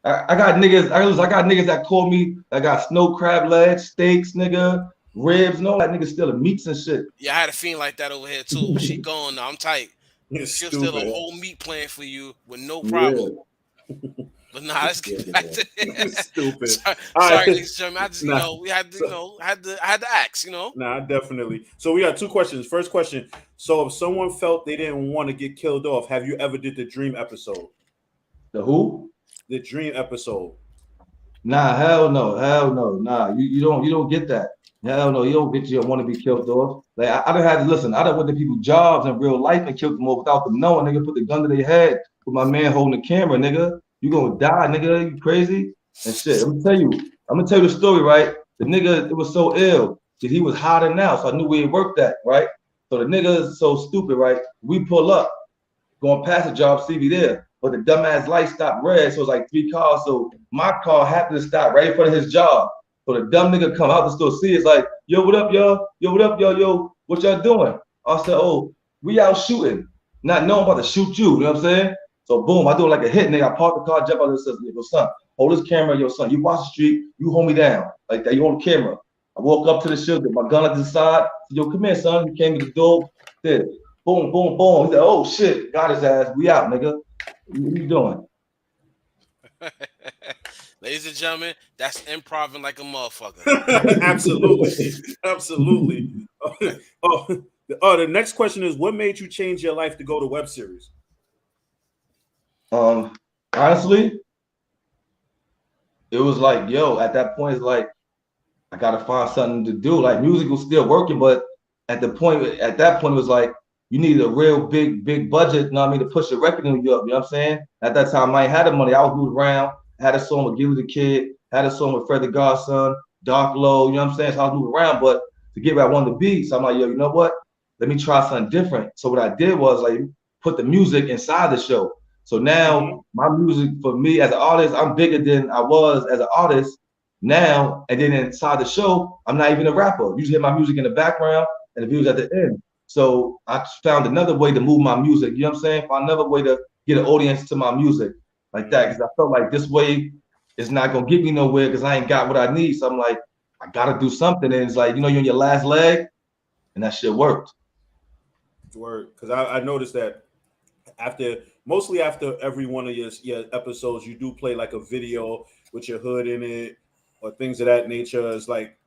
I got niggas. I got niggas that call me. I got snow crab legs, steaks, nigga. Ribs, no, that nigga still meats and shit. Yeah, I had a fiend like that over here too. She gone now. I'm tight. She'll still a whole meat plan for you with no problem. Yeah. But nah, let's get back to it. Stupid. Sorry, ladies and gentlemen. I just, you know, we had to, you know, I had to ask, you know. Nah, definitely. So we got 2 questions. First question. So if someone felt they didn't want to get killed off, have you ever did the dream episode? The who? The dream episode. Nah, hell no. Nah, you don't get that. Hell no, you don't get you want to be killed off. Like I don't have to listen. I don't want the people jobs in real life and kill them off without them knowing. Nigga, put the gun to their head with my man holding the camera. Nigga, you gonna die, nigga. You crazy and shit. I'm gonna tell you the story, right? The nigga, it was so ill that he was hiding out, so I knew where he worked at, right? So the nigga is so stupid, right? We pull up, going past the job, see me there, but the dumbass light stopped red, so it's like 3 cars. So my car happened to stop right in front of his job. So the dumb nigga come out the store, see it's like, yo, what up, y'all? Yo, what up, y'all? Yo, what y'all doing? I said, oh, we out shooting. Not knowing about to shoot you, you know what I'm saying? So boom, I do like a hit, nigga. I park the car, jump out and says, yo, son, hold this camera, yo, son. You watch the street, you hold me down. Like that, you hold the camera. I walk up to the shit, my gun at the side. Said, yo, come here, son. He came to the door, did boom, boom, boom. He said, oh shit, got his ass. We out, nigga. What you doing? Ladies and gentlemen, that's improv like a motherfucker. Absolutely. The next question is, what made you change your life to go to web series? Honestly, it was like, yo, at that point, it's like, I gotta find something to do. Like music was still working, but at that point, it was like, you need a real big budget, you know what I mean, to push the record in you up, you know what I'm saying? At that time, I ain't had the money. I was moving around. Had a song with Gilly the Kid, had a song with Fred the Godson, Dark Low, you know what I'm saying? So I was moving around, but to get where I wanted to be, so I'm like, yo, you know what? Let me try something different. So what I did was like put the music inside the show. So now my music for me as an artist, I'm bigger than I was as an artist now. And then inside the show, I'm not even a rapper. You just hear my music in the background and the views at the end. So I found another way to move my music, you know what I'm saying? Find another way to get an audience to my music. Like that, because I felt like this way is not gonna get me nowhere because I ain't got what I need. So I'm like, I gotta do something. And it's like, you know, you're on your last leg, and that shit worked. Because I noticed that mostly after every one of your episodes, you do play like a video with your hood in it, or things of that nature. It's like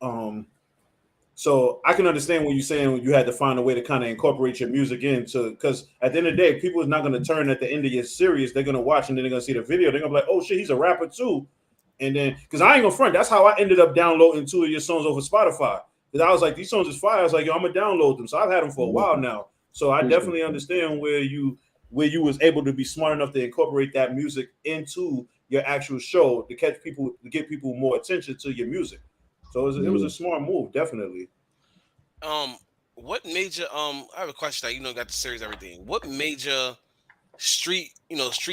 so I can understand what you're saying when you had to find a way to kind of incorporate your music into, because at the end of the day, people is not going to turn at the end of your series. They're going to watch and then they're going to see the video. They're going to be like, oh shit, he's a rapper too. And then, because I ain't gonna front, that's how I ended up downloading 2 of your songs over Spotify. Because I was like, these songs is fire. I was like, yo, I'm gonna download them. So I've had them for a while now. So I definitely understand where you was able to be smart enough to incorporate that music into your actual show to get people more attention to your music. So it was a smart move, definitely. What major I have a question. You know, got the series, everything. What major street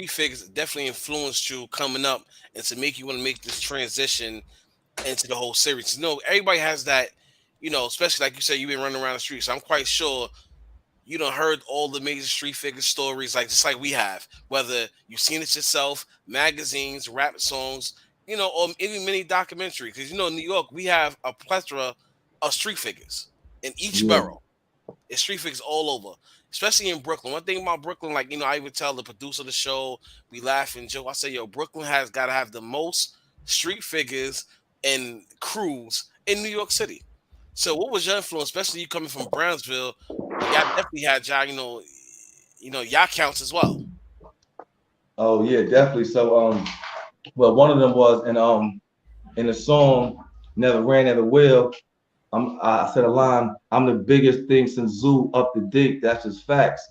figures definitely influenced you coming up and to make you want to make this transition into the whole series? You know, everybody has that, you know, especially like you said, you've been running around the streets. So I'm quite sure you done heard all the major street figure stories, like just like we have, whether you've seen it yourself, magazines, rap songs, you know, or even many documentaries. Because, you know, in New York, we have a plethora of street figures in each borough. It's street figures all over, especially in Brooklyn. One thing about Brooklyn, like, you know, I even tell the producer of the show, we laugh and joke. I say, yo, Brooklyn has got to have the most street figures and crews in New York City. So what was your influence, especially you coming from Brownsville? Y'all definitely had y'all, you know, y'all counts as well. Oh yeah, definitely. So well, one of them was in the song "Never Ran, Never Will." I said a line, I'm the biggest thing since Zoo up to date. That's just facts.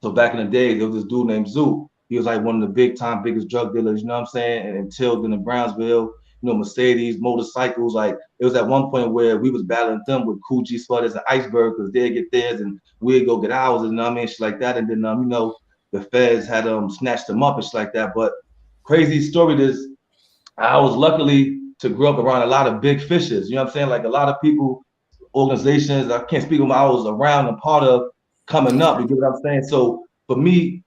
So back in the day, there was this dude named Zoo. He was like one of the biggest drug dealers, you know what I'm saying? And until then in Brownsville, you know, Mercedes, motorcycles, like it was at one point where we was battling them with Cool G Sweaters and Iceberg, because they'd get theirs and we'd go get ours, and you know what I mean, shit like that. And then you know, the feds had snatched them up and shit like that. But crazy story is, I was luckily to grow up around a lot of big fishes, you know what I'm saying? Like a lot of people, organizations, I can't speak on I was around and part of coming up, you get what I'm saying? So for me,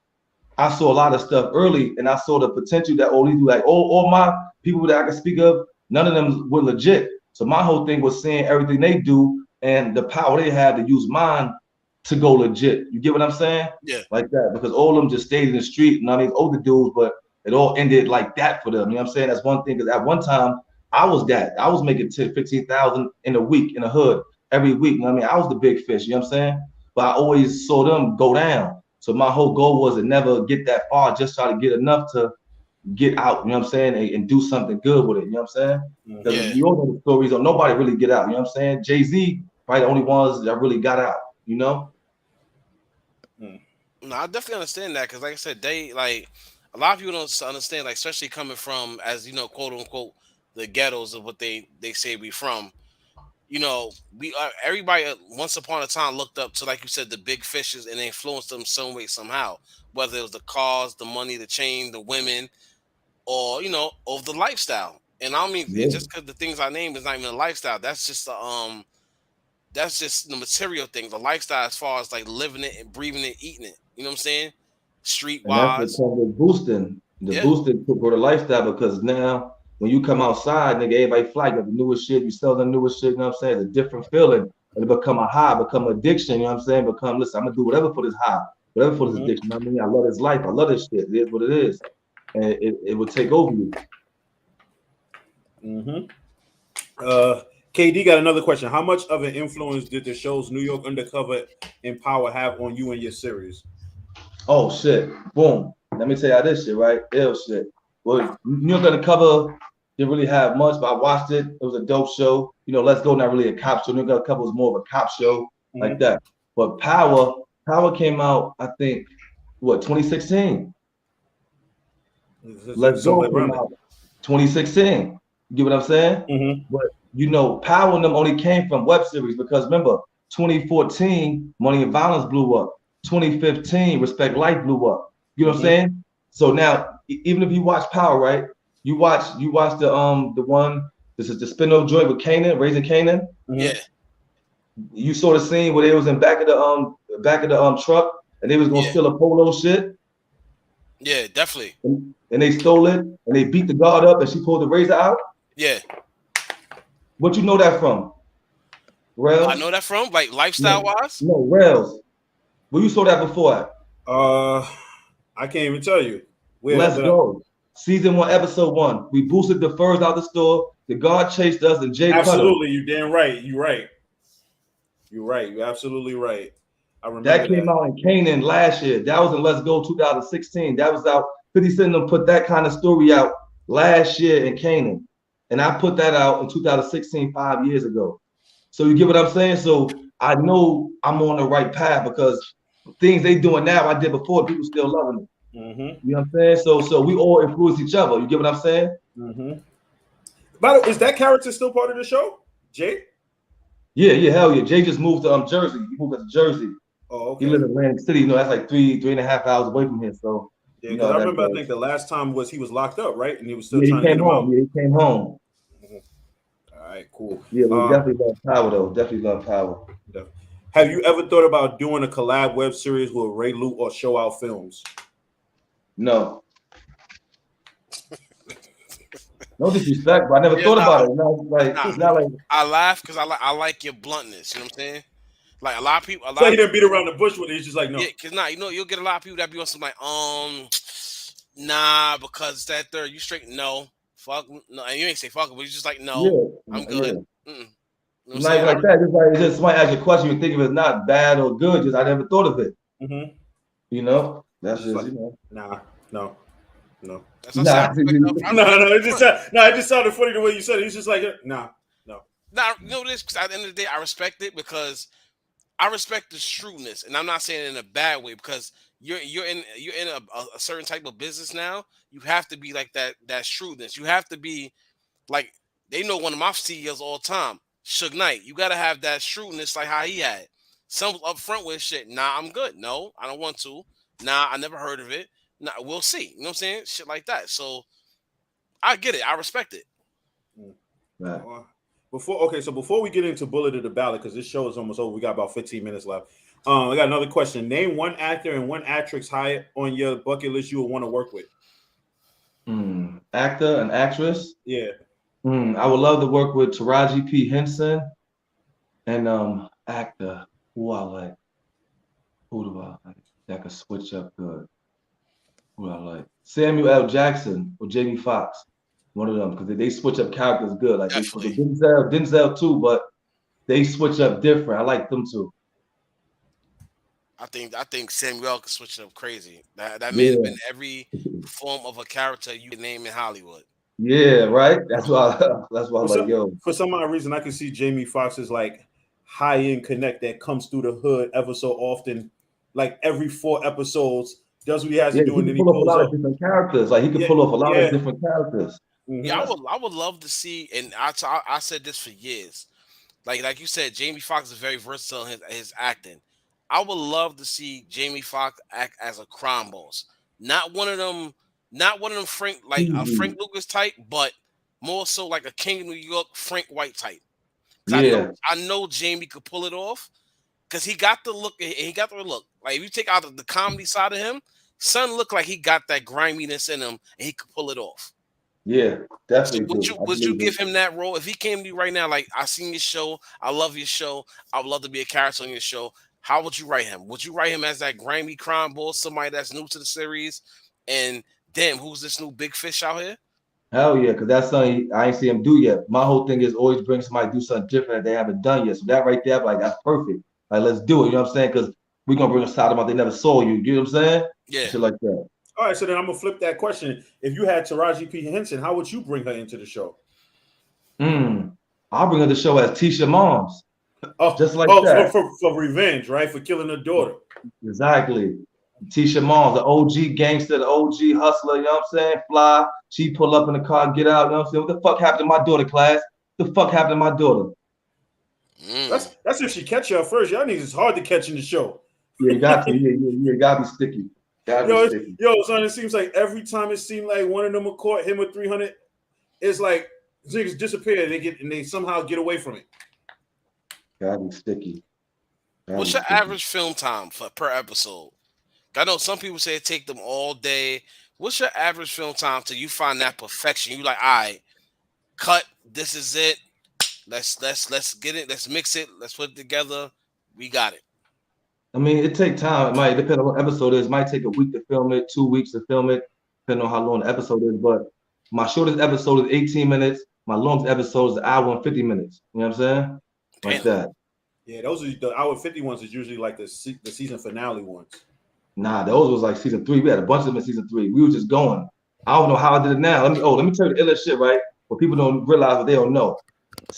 I saw a lot of stuff early, and I saw the potential that all these, like all my people that I can speak of, none of them were legit. So my whole thing was seeing everything they do and the power they have to use mine to go legit. You get what I'm saying? Yeah. Like that, because all of them just stayed in the street, and I mean older dudes, but it all ended like that for them. You know what I'm saying? That's one thing, because at one time I was making 10, 15,000 in a week in the hood every week. You know what I mean? I was the big fish, you know what I'm saying? But I always saw them go down. So my whole goal was to never get that far, just try to get enough to get out, you know what I'm saying, and do something good with it, you know what I'm saying? Because you all know the stories, or nobody really get out, you know what I'm saying? Jay-Z, probably the only ones that really got out, you know? No, I definitely understand that, because like I said, they, like, a lot of people don't understand, like, especially coming from, as you know, quote unquote, the ghettos of what they say we from. You know, we are, everybody once upon a time looked up to, like you said, the big fishes, and they influenced them some way, somehow, whether it was the cars, the money, the chain, the women, or, you know, of the lifestyle. And I don't mean just because the things I named is not even a lifestyle. That's just the material thing, the lifestyle, as far as like living it and breathing it, eating it. You know what I'm saying? Streetwise. That's the boosting for the lifestyle, because now when you come outside, nigga, everybody fly, you got the newest shit, you sell the newest shit, you know what I'm saying? It's a different feeling. And it become a high, become addiction, you know what I'm saying? Listen, I'm gonna do whatever for this high, whatever for this addiction. You know what I mean? I love this life, I love this shit. It is what it is. And it will take over you. KD got another question. How much of an influence did the shows New York Undercover and Power have on you and your series? Oh shit. Boom. Let me tell you how this shit, right? Ill shit. Well, New York Undercover didn't really have much, but I watched it. It was a dope show. You know, Let's Go, not really a cop show. New York Undercover was more of a cop show, like that. But Power came out, I think, 2016. Let's Go came out 2016. You get what I'm saying? But you know, Power and them only came from web series, because remember, 2014, Money and Violence blew up. 2015, Respect Life blew up. You know what I'm saying? So now, even if you watch Power, right? You watch the one. This is the spin-off joint with Kanan, Raising Kanan. Yeah. You saw the scene where they was in back of the truck, and they was gonna steal a polo shit. Yeah, definitely. And they stole it, and they beat the guard up, and she pulled the razor out. Yeah. What you know that from? Rellz? I know that from, like, lifestyle wise? No, Rellz. Well, you saw that before. I can't even tell you. Let's Go. Season 1, episode 1. We boosted the furs out the store. The God chased us and Jay Absolutely, you damn right. You're right. You're right. You're absolutely right. I remember that came out in Canaan last year. That was in Let's Go 2016. That was out. 50 Cent put that kind of story out last year in Canaan, and I put that out in 2016, 5 years ago. So you get what I'm saying? So I know I'm on the right path because things they doing now I did before. People still loving it. Mm-hmm. You know what I'm saying? So we all influence each other. You get what I'm saying? Mm-hmm. By the way, is that character still part of the show, Jay? Yeah, hell yeah. Jay just moved to Jersey. He moved to Jersey. Oh, okay. He lives in Atlantic City. You know, that's like three and a half hours away from here. So yeah, because I remember I think the last time he was locked up, right? And he was still trying to get him out. Yeah, he came home. Mm-hmm. All right, cool. Yeah, we definitely love Power though. Definitely love Power. Have you ever thought about doing a collab web series with Ray Luke or Show Out Films? No. No disrespect, but I never thought about it. It's not like I laugh because I like your bluntness. You know what I'm saying? Like a lot of people. So he didn't beat around the bush with it. He's just like, no. Yeah, because you'll get a lot of people that be on something like, nah, because that third, you straight, no, fuck, no, and you ain't say fuck, but you just like, no, I'm good. Yeah. It's not like that. It's just somebody ask a question, you think if it's not bad or good, just I never thought of it. Mm-hmm. You know, that's just like, you know. No. That's not it just sounded funny the way you said it. He's just like, nah. Now, you know this, because at the end of the day, I respect it because I respect the shrewdness, and I'm not saying it in a bad way because you're in a certain type of business now. You have to be like that shrewdness. You have to be like they know one of my CEOs all the time, Suge Knight. You got to have that shrewdness like how he had. Some up front with shit. Nah, I'm good. No, I don't want to. Nah, I never heard of it. Nah, we'll see. You know what I'm saying? Shit like that. So I get it. I respect it. Right. Before we get into Bullet of the Ballot, because this show is almost over, we got about 15 minutes left. I got another question. Name one actor and one actress high on your bucket list you would want to work with. Actor and actress? Yeah. I would love to work with Taraji P. Henson and actor. Who I like? Who do I like? That could switch up good. Who I like? Samuel L. Jackson or Jamie Foxx. One of them, because they switch up characters good. Like Denzel too, but they switch up different. I like them too. I think Samuel could switch it up crazy. That may have been every form of a character you can name in Hollywood. Yeah, right. That's why I'm like, yo. For some odd reason, I can see Jamie Foxx's like high-end connect that comes through the hood ever so often. Like every 4 episodes, does what he has to do, and then he pull off a lot of different characters. Like he can pull off a lot of different characters. Yeah, I would love to see, and I said this for years. Like you said, Jamie Foxx is very versatile in his acting. I would love to see Jamie Foxx act as a crime boss. Not one of them Frank Frank Lucas type, but more so like a King of New York Frank White type. I know Jamie could pull it off because he got the look. Like if you take out the comedy side of him, son looked like he got that griminess in him, and he could pull it off. Yeah, definitely. So would you give him that role if he came to you right now? Like, I seen your show, I love your show, I would love to be a character on your show. How would you write him? Would you write him as that grimy crime boss, somebody that's new to the series? And damn, who's this new big fish out here? Hell yeah, because that's something I ain't see him do yet. My whole thing is always bring somebody to do something different that they haven't done yet. So that right there, like that's perfect. Like let's do it. You know what I'm saying? Because we're gonna bring a side of them out they never saw you. You know what I'm saying? Yeah. Shit like that. All right, so then I'm gonna flip that question. If you had Taraji P. Henson, how would you bring her into the show? I'll bring her to the show as Tisha Moms. Just like that. For revenge, right? For killing her daughter. Exactly. Tisha Moms, the OG gangster, the OG hustler, you know what I'm saying? Fly. She pull up in the car, get out, you know what I'm saying? What the fuck happened to my daughter, class? What the fuck happened to my daughter? That's if she catch you first. Y'all niggas is hard to catch in the show. Yeah, you got to. Yeah, gotta be sticky. Son, it seems like every time it seemed like one of them would caught him with 300, it's like niggas disappear. They somehow get away from it. Gotta be sticky. What's your average film time per episode? I know some people say it take them all day. What's your average film time till you find that perfection? You like, all right, cut. This is it. Let's get it. Let's mix it. Let's put it together. We got it. I mean, it takes time. It might depend on what episode it is. It might take a week to film it, 2 weeks to film it, depending on how long the episode is. But my shortest episode is 18 minutes. my longest episode is an hour and 50 minutes. You know what I'm saying? Like that. Yeah, those are the hour 50 ones is usually like the season finale ones. Nah, those was like season 3. We had a bunch of them in season 3. We were just going. I don't know how I did it now. Let me tell you the illest shit, right? What people don't realize, what they don't know.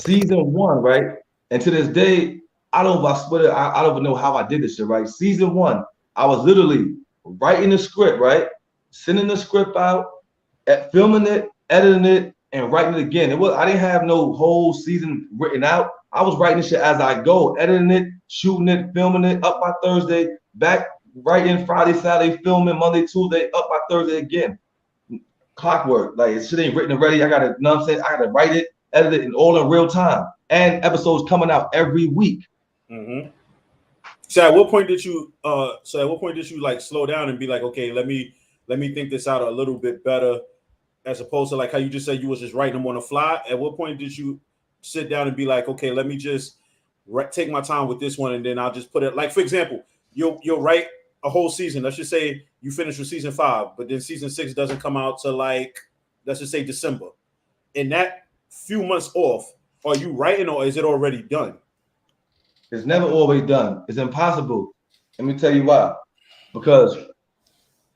Season 1, right? And to this day, I don't know if I split it. I don't even know how I did this shit, right? Season 1, I was literally writing the script, right? Sending the script out, filming it, editing it, and writing it again. I didn't have no whole season written out. I was writing shit as I go, editing it, shooting it, filming it, up by Thursday, back writing Friday, Saturday, filming Monday, Tuesday, up by Thursday again. Clockwork, like shit ain't written already. I gotta, you know what I'm saying? I gotta write it, edit it, and all in real time. And episodes coming out every week. Mm-hmm. So at what point did you like slow down and be like, okay, let me think this out a little bit better, as opposed to like how you just said you was just writing them on the fly? At what point did you sit down and be like, okay, let me just take my time with this one, and then I'll just put it, like, for example, you'll write a whole season. Let's just say you finish with season 5, but then season 6 doesn't come out till, like, let's just say December. In that few months off, are you writing or is it already done? It's never always done. It's impossible. Let me tell you why. Because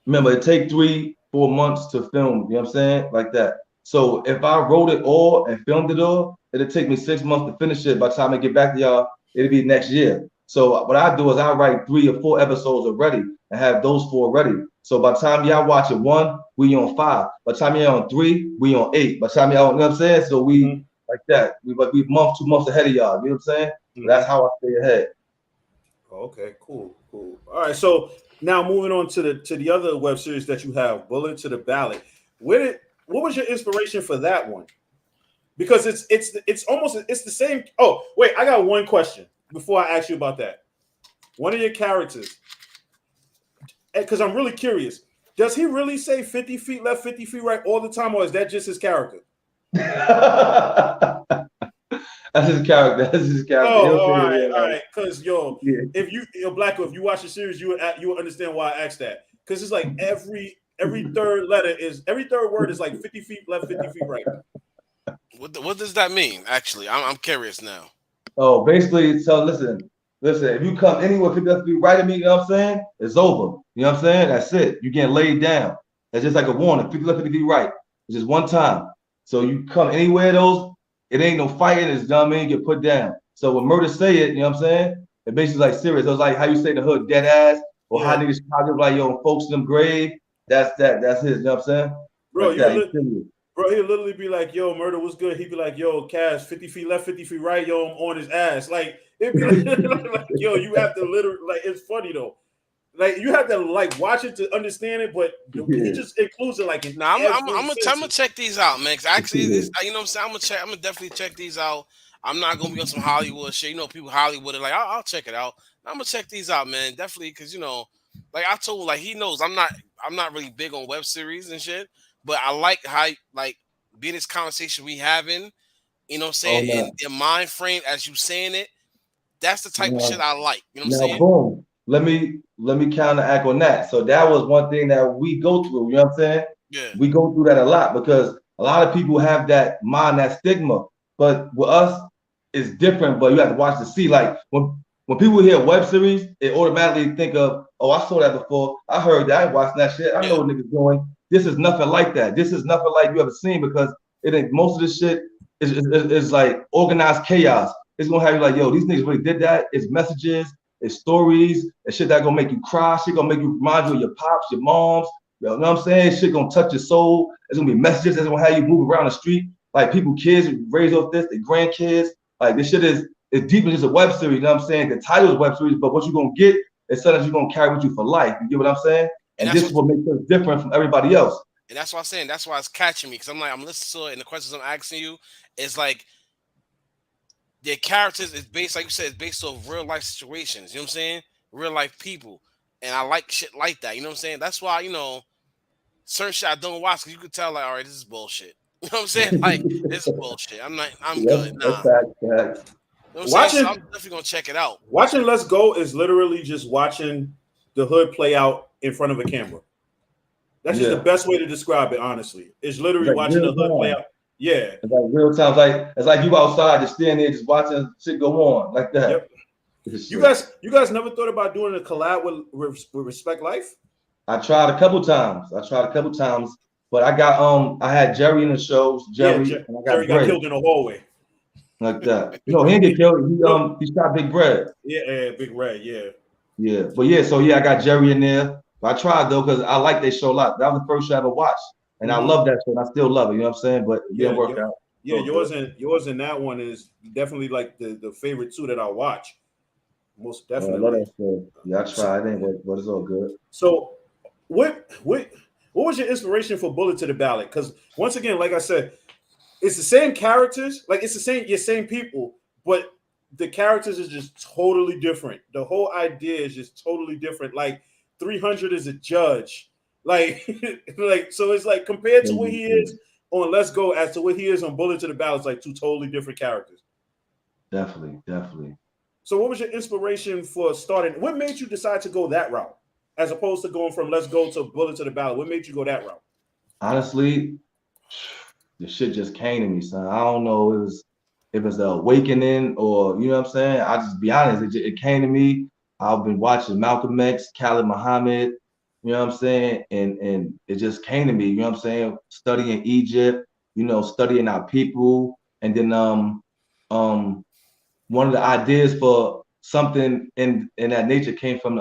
remember, it takes 3-4 months to film, you know what I'm saying? Like that. So if I wrote it all and filmed it all, it'll take me 6 months to finish it. By the time I get back to y'all, it'll be next year. So what I do is I write 3 or 4 episodes already and have those 4 ready. So by the time y'all watch it 1, we on 5. By the time y'all on 3, we on 8. By the time y'all, you know what I'm saying? So we like that. We 2 months ahead of y'all. You know what I'm saying? Mm-hmm. That's how I stay ahead. Okay, cool. All right. So now moving on to the other web series that you have, Bullet to the Ballot. What was your inspiration for that one? Because it's almost the same. Oh, wait, I got one question before I ask you about that. One of your characters, because I'm really curious, does he really say 50 feet left, 50 feet right all the time, or is that just his character? That's his character. Oh, all right. Because if you watch the series, you will understand why I asked that. Because it's like every third word is like 50 feet left, 50 feet right. What does that mean? Actually, I'm curious now. Oh, basically, so listen. If you come anywhere 50 feet right at me, you know what I'm saying? It's over. You know what I'm saying? That's it. You're getting laid down. That's just like a warning. 50 left, 50 feet right. It's just one time. So you come anywhere those, it ain't no fighting. It's dumb, man. You get put down. So when murder say it, you know what I'm saying? It basically like serious. It was like how you say in the hood, dead ass, or how niggas Chicago like, yo, folks in them grave. That's his. You know what I'm saying? Bro, like he'll literally be like, yo, murder was good. He'd be like, yo, Cash, 50 feet left, 50 feet right, yo, I'm on his ass. Like, it'd be like, yo, you have to literally, like, it's funny though. Like, you have to like watch it to understand it, but he just includes it like. I'm gonna check these out, man. Cause actually, you know what I'm saying. I'm gonna definitely check these out. I'm not gonna be on some Hollywood shit. You know, people Hollywood are like, I'll check it out. I'm gonna check these out, man. Definitely, because like I told, like he knows I'm not really big on web series and shit, but I like how being this conversation we having. You know what I'm saying? In your mind frame as you saying it, that's the type of shit I like. You know what I'm saying? Boom. Let me counteract on that. So that was one thing that we go through. You know what I'm saying? Yeah. We go through that a lot because a lot of people have that mind, that stigma. But with us, it's different. But you have to watch to see. Like when people hear web series, they automatically think of, oh, I saw that before. I heard that. I watched that shit. I know what niggas doing. This is nothing like that. This is nothing like you ever seen because it ain't most of this shit is like organized chaos. It's gonna have you like, yo, these niggas really did that. It's messages. It's stories, and shit that gonna make you cry, shit gonna make you remind you of your pops, your moms, you know what I'm saying? Shit gonna touch your soul. There's gonna be messages that's gonna have you move around the street. Like kids raised off this, their grandkids. Like this shit is deeper than just a web series, you know what I'm saying? The title is web series, but what you're gonna get is something you're gonna carry with you for life. You get what I'm saying? And this is what makes us different from everybody else. And that's what I'm saying. That's why it's catching me, because I'm listening to it, and the questions I'm asking you is like, their characters is based, like you said, it's based off real life situations. You know what I'm saying? Real life people. And I like shit like that. You know what I'm saying? That's why, certain shit I don't watch because you could tell, like, all right, this is bullshit. You know what I'm saying? Like, this is bullshit. I'm good. Nah. You know what I'm saying? So I'm definitely gonna check it out. Watching Let's Go is literally just watching the hood play out in front of a camera. That's just the best way to describe it, honestly. It's literally watching the hood play out. Yeah. It's like real time. It's like you outside, just standing there, just watching shit go on like that. Yep. You guys never thought about doing a collab with Respect Life? I tried a couple times, but I had Jerry in the shows. Jerry got killed in the hallway. Like that. No, he didn't get killed. He shot Big Bread. Yeah, Big Red, yeah. Yeah. But I got Jerry in there. But I tried though, because I like their show a lot. That was the first show I ever watched. And I love that show, and I still love it. You know what I'm saying? But it didn't work out. Yeah, yours and that one is definitely like the favorite two that I watch. Most definitely. I love that show. Yeah, I tried. It didn't work, but it's all good. So what was your inspiration for Bullet to the Ballot? Because once again, like I said, it's the same characters, like it's your same people, but the characters is just totally different. The whole idea is just totally different. Like 300 is a judge, like so it's like compared to what he is on Let's Go as to what he is on Bullet to the Ballot, it's like two totally different characters. Definitely. So what was your inspiration for starting? What made you decide to go that route as opposed to going from Let's Go to Bullet to the Ballot? What made you go that route? Honestly, the shit just came to me, son. I don't know if it was the awakening or, you know what I'm saying? I just be honest, it came to me. I've been watching Malcolm X, Khalid Muhammad, you know what I'm saying? And it just came to me, you know what I'm saying? Studying Egypt, studying our people. And then one of the ideas for something in that nature came from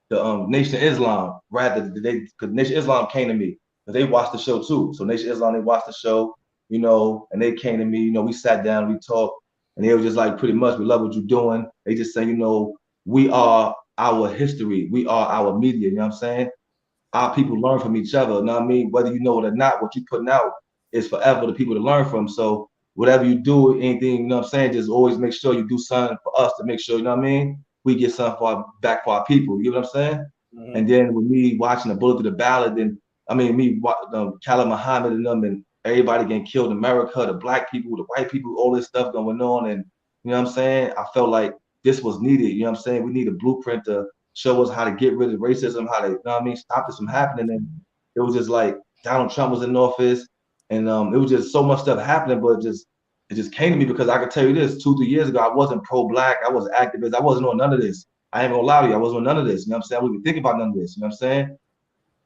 the Nation of Islam, rather because Nation of Islam came to me. They watched the show too. So Nation of Islam, they watched the show, and they came to me, we sat down, we talked, and they were just like, pretty much, we love what you're doing. They just say, we are our history. We are our media, you know what I'm saying? Our people learn from each other, you know what I mean? Whether you know it or not, what you're putting out is forever the people to learn from. So whatever you do, anything, you know what I'm saying, just always make sure you do something for us to make sure, you know what I mean? We get something back for our people, you know what I'm saying? Mm-hmm. And then with me watching the Bullet to the Ballot, Khalid Muhammad and them, and everybody getting killed in America, the black people, the white people, all this stuff going on. And you know what I'm saying? I felt like this was needed. You know what I'm saying? We need a blueprint to show us how to get rid of racism, how to, you know what I mean, stop this from happening. And it was just like Donald Trump was in office, and it was just so much stuff happening, but it just came to me because I could tell you this, 2-3 years ago, I wasn't pro-black, I was activist, I wasn't on none of this. I ain't gonna lie to you, I wasn't on none of this. You know what I'm saying? I wasn't even thinking about none of this. You know what I'm saying?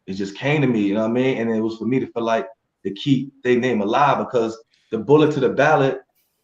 It just came to me, you know what I mean? And it was for me to feel like to keep their name alive, because the Bullet to the Ballot,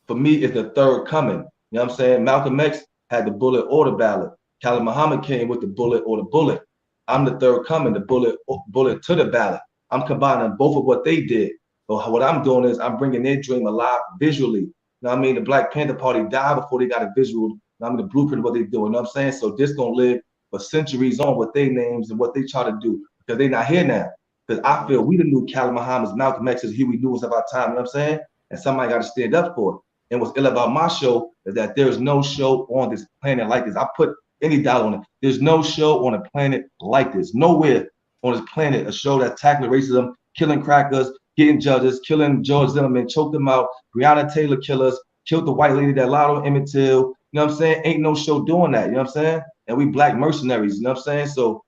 for me, is the third coming. You know what I'm saying? Malcolm X had the bullet or the ballot. Khalid Muhammad came with the bullet or the bullet. I'm the third coming, the bullet to the ballot. I'm combining both of what they did. But what I'm doing is I'm bringing their dream alive visually. You know what I mean? The Black Panther Party died before they got a visual. You know what I mean? The blueprint of what they're doing. You know what I'm saying? So this gonna live for centuries on with their names and what they try to do, because they're not here now. Because I feel we the new Khalid Muhammad's, Malcolm X's, Huey Lewis of our time, you know what I'm saying? And somebody got to stand up for it. And what's ill about my show is that there's no show on this planet like this. I put any dollar on it. There's no show on a planet like this. Nowhere on this planet, a show that's tackling racism, killing crackers, getting judges, killing George Zimmerman, choked them out, Breonna Taylor killers, killed the white lady that lied on Emmett Till. You know what I'm saying? Ain't no show doing that, you know what I'm saying? And we black mercenaries, you know what I'm saying? So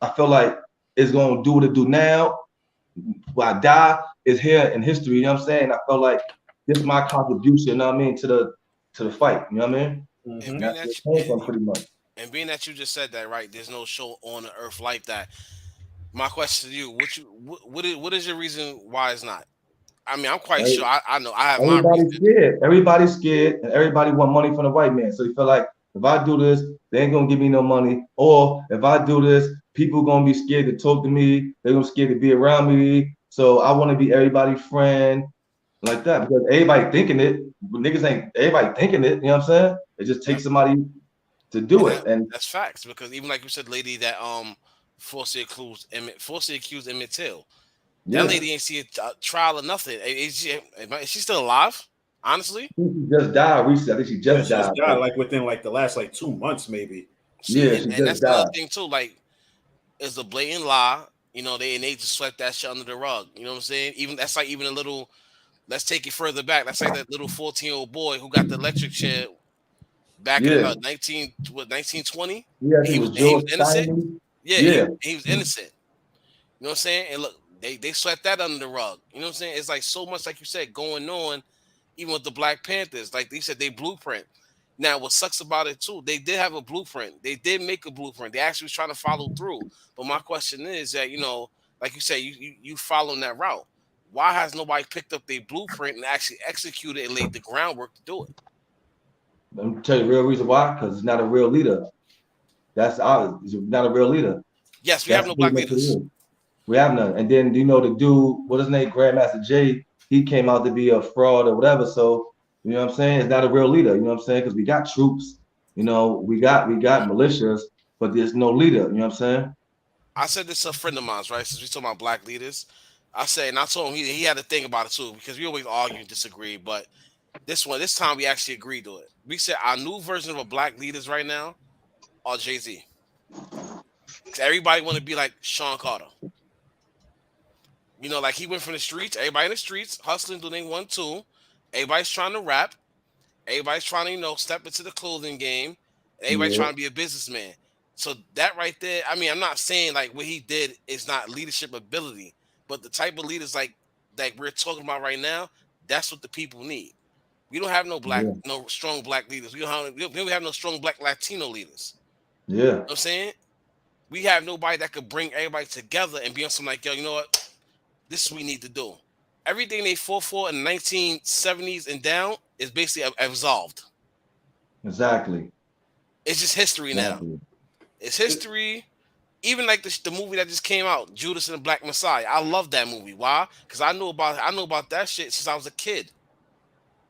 I feel like it's gonna do what it do now. When I die, is here in history, you know what I'm saying? I felt like this is my contribution, you know what I mean, to the fight, you know what I mean? Mm-hmm. Pretty much. And being that you just said that, right? There's no show on the earth like that. My question to you: what is your reason why it's not? I mean, I'm quite sure. I know I have my reason. Scared. Everybody's scared, and everybody want money from the white man. So you feel like if I do this, they ain't gonna give me no money. Or if I do this, people gonna be scared to talk to me. They're gonna be scared to be around me. So I want to be everybody's friend, like that, because everybody thinking it. Niggas ain't everybody thinking it. You know what I'm saying? It just takes somebody to do it, and that's facts. Because even like you said, lady that falsely accused Emmett Till. That lady ain't see a trial or nothing. Is she still alive? Honestly, she just died recently. I think she just died. Like within like the last 2 months, maybe. And that's another thing too. Like, it's a blatant lie. You know, they just swept that shit under the rug. You know what I'm saying? Even that's like even a little. Let's take it further back. That's like that little 14-year-old boy who got the electric chair back in 1920. Yeah, he was innocent. Yeah, he was innocent. You know what I'm saying? And look, They swept that under the rug. You know what I'm saying? It's like so much, like you said, going on, even with the Black Panthers. Like they said, they blueprint. Now, what sucks about it too, they did have a blueprint. They did make a blueprint. They actually was trying to follow through. But my question is that, like you said, you following that route. Why has nobody picked up their blueprint and actually executed and laid the groundwork to do it? Let me tell you the real reason why, because it's not a real leader. That's ours. He's not a real leader. Yes, we have no black leaders. We have none. And then the dude, what his name, Grandmaster Jay, he came out to be a fraud or whatever. So, you know what I'm saying? It's not a real leader, you know what I'm saying? Because we got troops, we got militias, but there's no leader, you know what I'm saying? I said this to a friend of mine, right? Since we talking about black leaders. I told him he had to think about it too, because we always argue and disagree, but this time we actually agreed to it. We said our new version of a black leaders right now are Jay-Z. Everybody want to be like Sean Carter. Like he went from the streets, everybody in the streets, hustling, doing 1, 2. Everybody's trying to rap. Everybody's trying to, step into the clothing game. Everybody's trying to be a businessman. So that right there, I mean, I'm not saying like what he did is not leadership ability, but the type of leaders like we're talking about right now, that's what the people need. We don't have no strong black leaders. We don't have no strong black Latino leaders. Yeah. You know what I'm saying? We have nobody that could bring everybody together and be on something like, yo, you know what? This is what we need to do. Everything they fought for in the 1970s and down is basically absolved. Exactly. It's just history now. It's history. Even like the movie that just came out, Judas and the Black Messiah. I love that movie. Why? Because I know about that shit since I was a kid.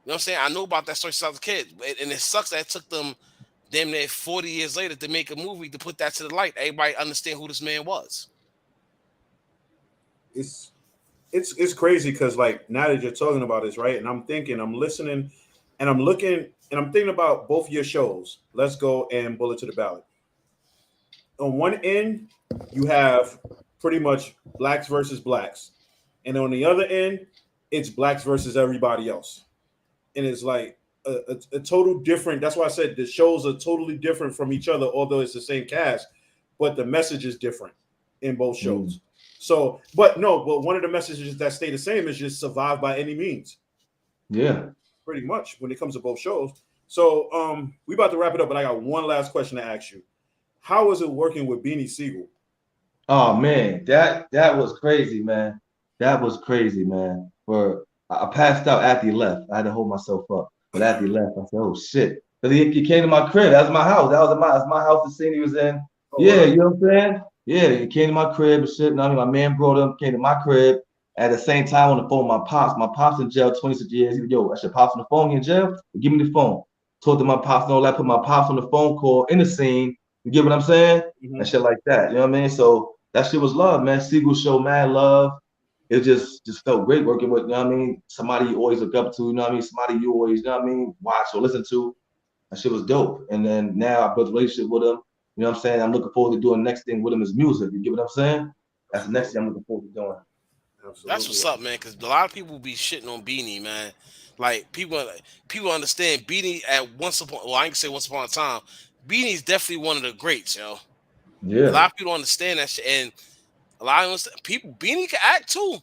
You know what I'm saying? I know about that story since I was a kid. And it sucks that it took them damn near 40 years later to make a movie to put that to the light. Everybody understand who this man was. It's crazy because like now that you're talking about this, right? And I'm thinking, I'm listening, and I'm looking, and I'm thinking about both your shows, Let's Go and Bullet to the Ballot. On one end, you have pretty much blacks versus blacks, and on the other end, it's blacks versus everybody else, and it's like a total different. That's why I said the shows are totally different from each other, although it's the same cast, but the message is different in both shows. So, but one of the messages that stay the same is just survive by any means. Yeah. Pretty much when it comes to both shows. So we about to wrap it up, but I got one last question to ask you. How is it working with Beanie Sigel? Oh man, that was crazy, man. That was crazy, man. I passed out after he left. I had to hold myself up. But after he left, I said, oh shit. But he came to my crib. That was my house. That was my house, the scene he was in. Oh, yeah, you know what I'm saying? Yeah, he came to my crib and shit. My man brought him, came to my crib. At the same time, on the phone, my pops. My pops in jail 26 years. He said, yo, I should pops on the phone. He in jail? Give me the phone. Talked to my pops and all that. Put my pops on the phone call in the scene. You get what I'm saying? Mm-hmm. And shit like that. You know what I mean? So that shit was love, man. Sigel showed mad love. It just felt great working with, you know what I mean? Somebody you always look up to, you know what I mean? Somebody you always, you know what I mean? Watch or listen to. That shit was dope. And then now I built a relationship with him. You know what I'm saying? I'm looking forward to doing the next thing with him is music. You get what I'm saying? That's the next thing I'm looking forward to doing. Absolutely. That's what's up, man. Because a lot of people be shitting on Beanie, man. Like people understand Beanie at once upon. Well, I ain't say once upon a time. Beanie's definitely one of the greats, yo. Yeah. A lot of people understand that shit, and a lot of people. Beanie can act too.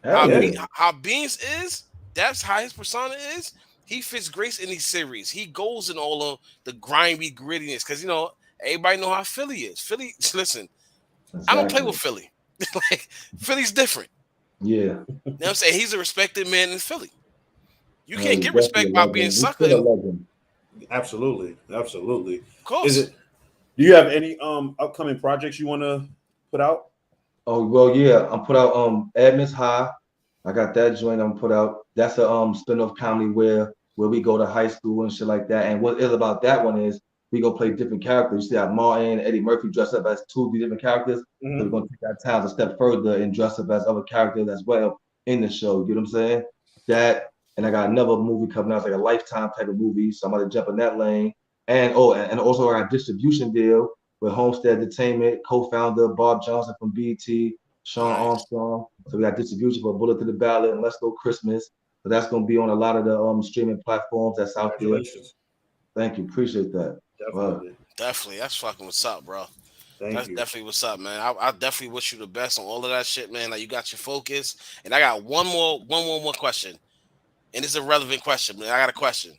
How Beans is. That's how his persona is. He fits great in these series. He goes in all of the grimy grittiness because everybody know how Philly is. Philly, listen, exactly. I don't play with Philly. Like Philly's different. Yeah. You know what I'm saying? He's a respected man in Philly. You can't get respect by being sucker. Absolutely. Of course. Do you have any upcoming projects you want to put out? Oh well, yeah. I'm put out Admins High. I got that joint I'm put out. That's a spin-off comedy where we go to high school and shit like that. And what is about that one is we go play different characters. You see how Martin, Eddie Murphy dress up as two of these different characters. Mm-hmm. So we're gonna take our talents a step further and dress up as other characters as well in the show. You know what I'm saying? That, and I got another movie coming out, it's like a Lifetime type of movie. So I'm about to jump in that lane. And also I got a distribution deal with Homestead Entertainment, co-founder Bob Johnson from BT, Sean Armstrong. So we got distribution for Bullet to the Ballot and Let's Go Christmas. So that's gonna be on a lot of the streaming platforms that's out there. Thank you, appreciate that. Definitely. Definitely. That's fucking what's up, bro. That's definitely what's up, man. I definitely wish you the best on all of that shit, man. Like you got your focus. And I got one more question. And it's a relevant question, man. I got a question.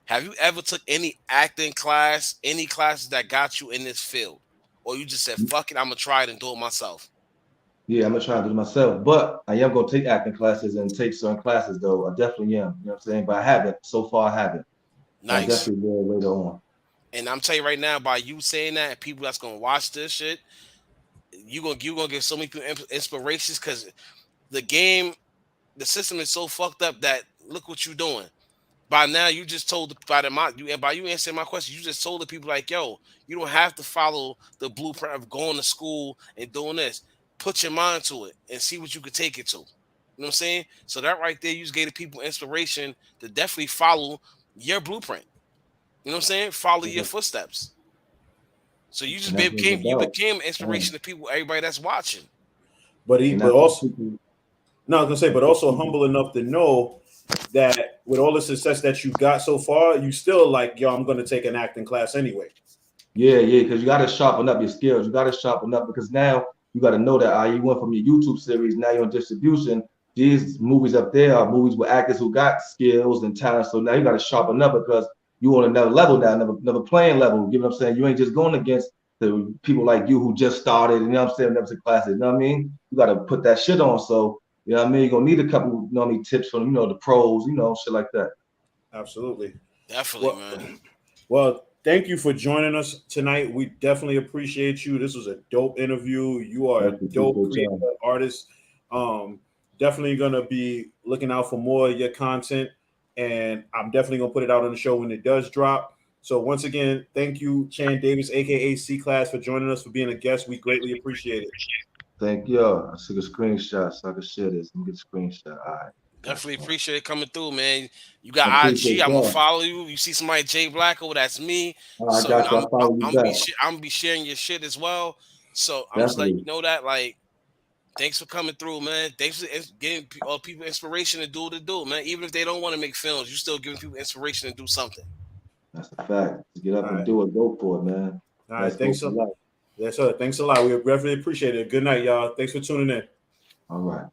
Have you ever took any acting class, any classes that got you in this field? Or you just said, fuck it, I'm gonna try it and do it myself? Yeah, I'm gonna try to do it myself. But I am gonna take acting classes and take certain classes though. I definitely am. You know what I'm saying? But I haven't. So far I haven't. Nice. I definitely will later on. And I'm telling you right now, by you saying that, and people that's gonna watch this shit, you gonna get so many people inspirations because the system is so fucked up that look what you doing. By now, you just told by you answering my question, you just told the people like, yo, you don't have to follow the blueprint of going to school and doing this. Put your mind to it and see what you could take it to. You know what I'm saying? So that right there, you just gave the people inspiration to definitely follow your blueprint. You know what I'm saying? Follow your footsteps. So you just became inspiration to people, everybody that's watching. But also humble enough to know that with all the success that you got so far, you still like, yo, I'm going to take an acting class anyway. Yeah, because you got to sharpen up your skills. You got to sharpen up because now you got to know that you went from your YouTube series, now you're on distribution. These movies up there are movies with actors who got skills and talent. So now you got to sharpen up because you on another level now, another playing level. You know what I'm saying? You ain't just going against the people like you who just started, you know what I'm saying, never took classes. You know what I mean? You got to put that shit on. So, you know what I mean? You're going to need a couple, you know, tips from, the pros, shit like that. Absolutely. Definitely, man. Well, thank you for joining us tonight. We definitely appreciate you. This was a dope interview. You are a dope creative artist. Definitely going to be looking out for more of your content. And I'm definitely going to put it out on the show when it does drop. So once again, thank you, Chan Davis, a.k.a. C-Class, for joining us, for being a guest. We greatly appreciate it. Thank you. I took a screenshot so I can share this. Let me get a screenshot. All right. Definitely appreciate it coming through, man. You got IG. I'm gonna follow you. You see somebody Jay Blacko, that's me. I got you. I'm gonna be sharing your shit as well. So I'm just letting you know that, like, thanks for coming through, man. Thanks for giving people inspiration to do what to do, man. Even if they don't want to make films, you still giving people inspiration to do something. That's a fact. Get up and do it. Go for it, man. All right. Thanks a lot. Yes, sir. Thanks a lot. We definitely appreciate it. Good night, y'all. Thanks for tuning in. All right.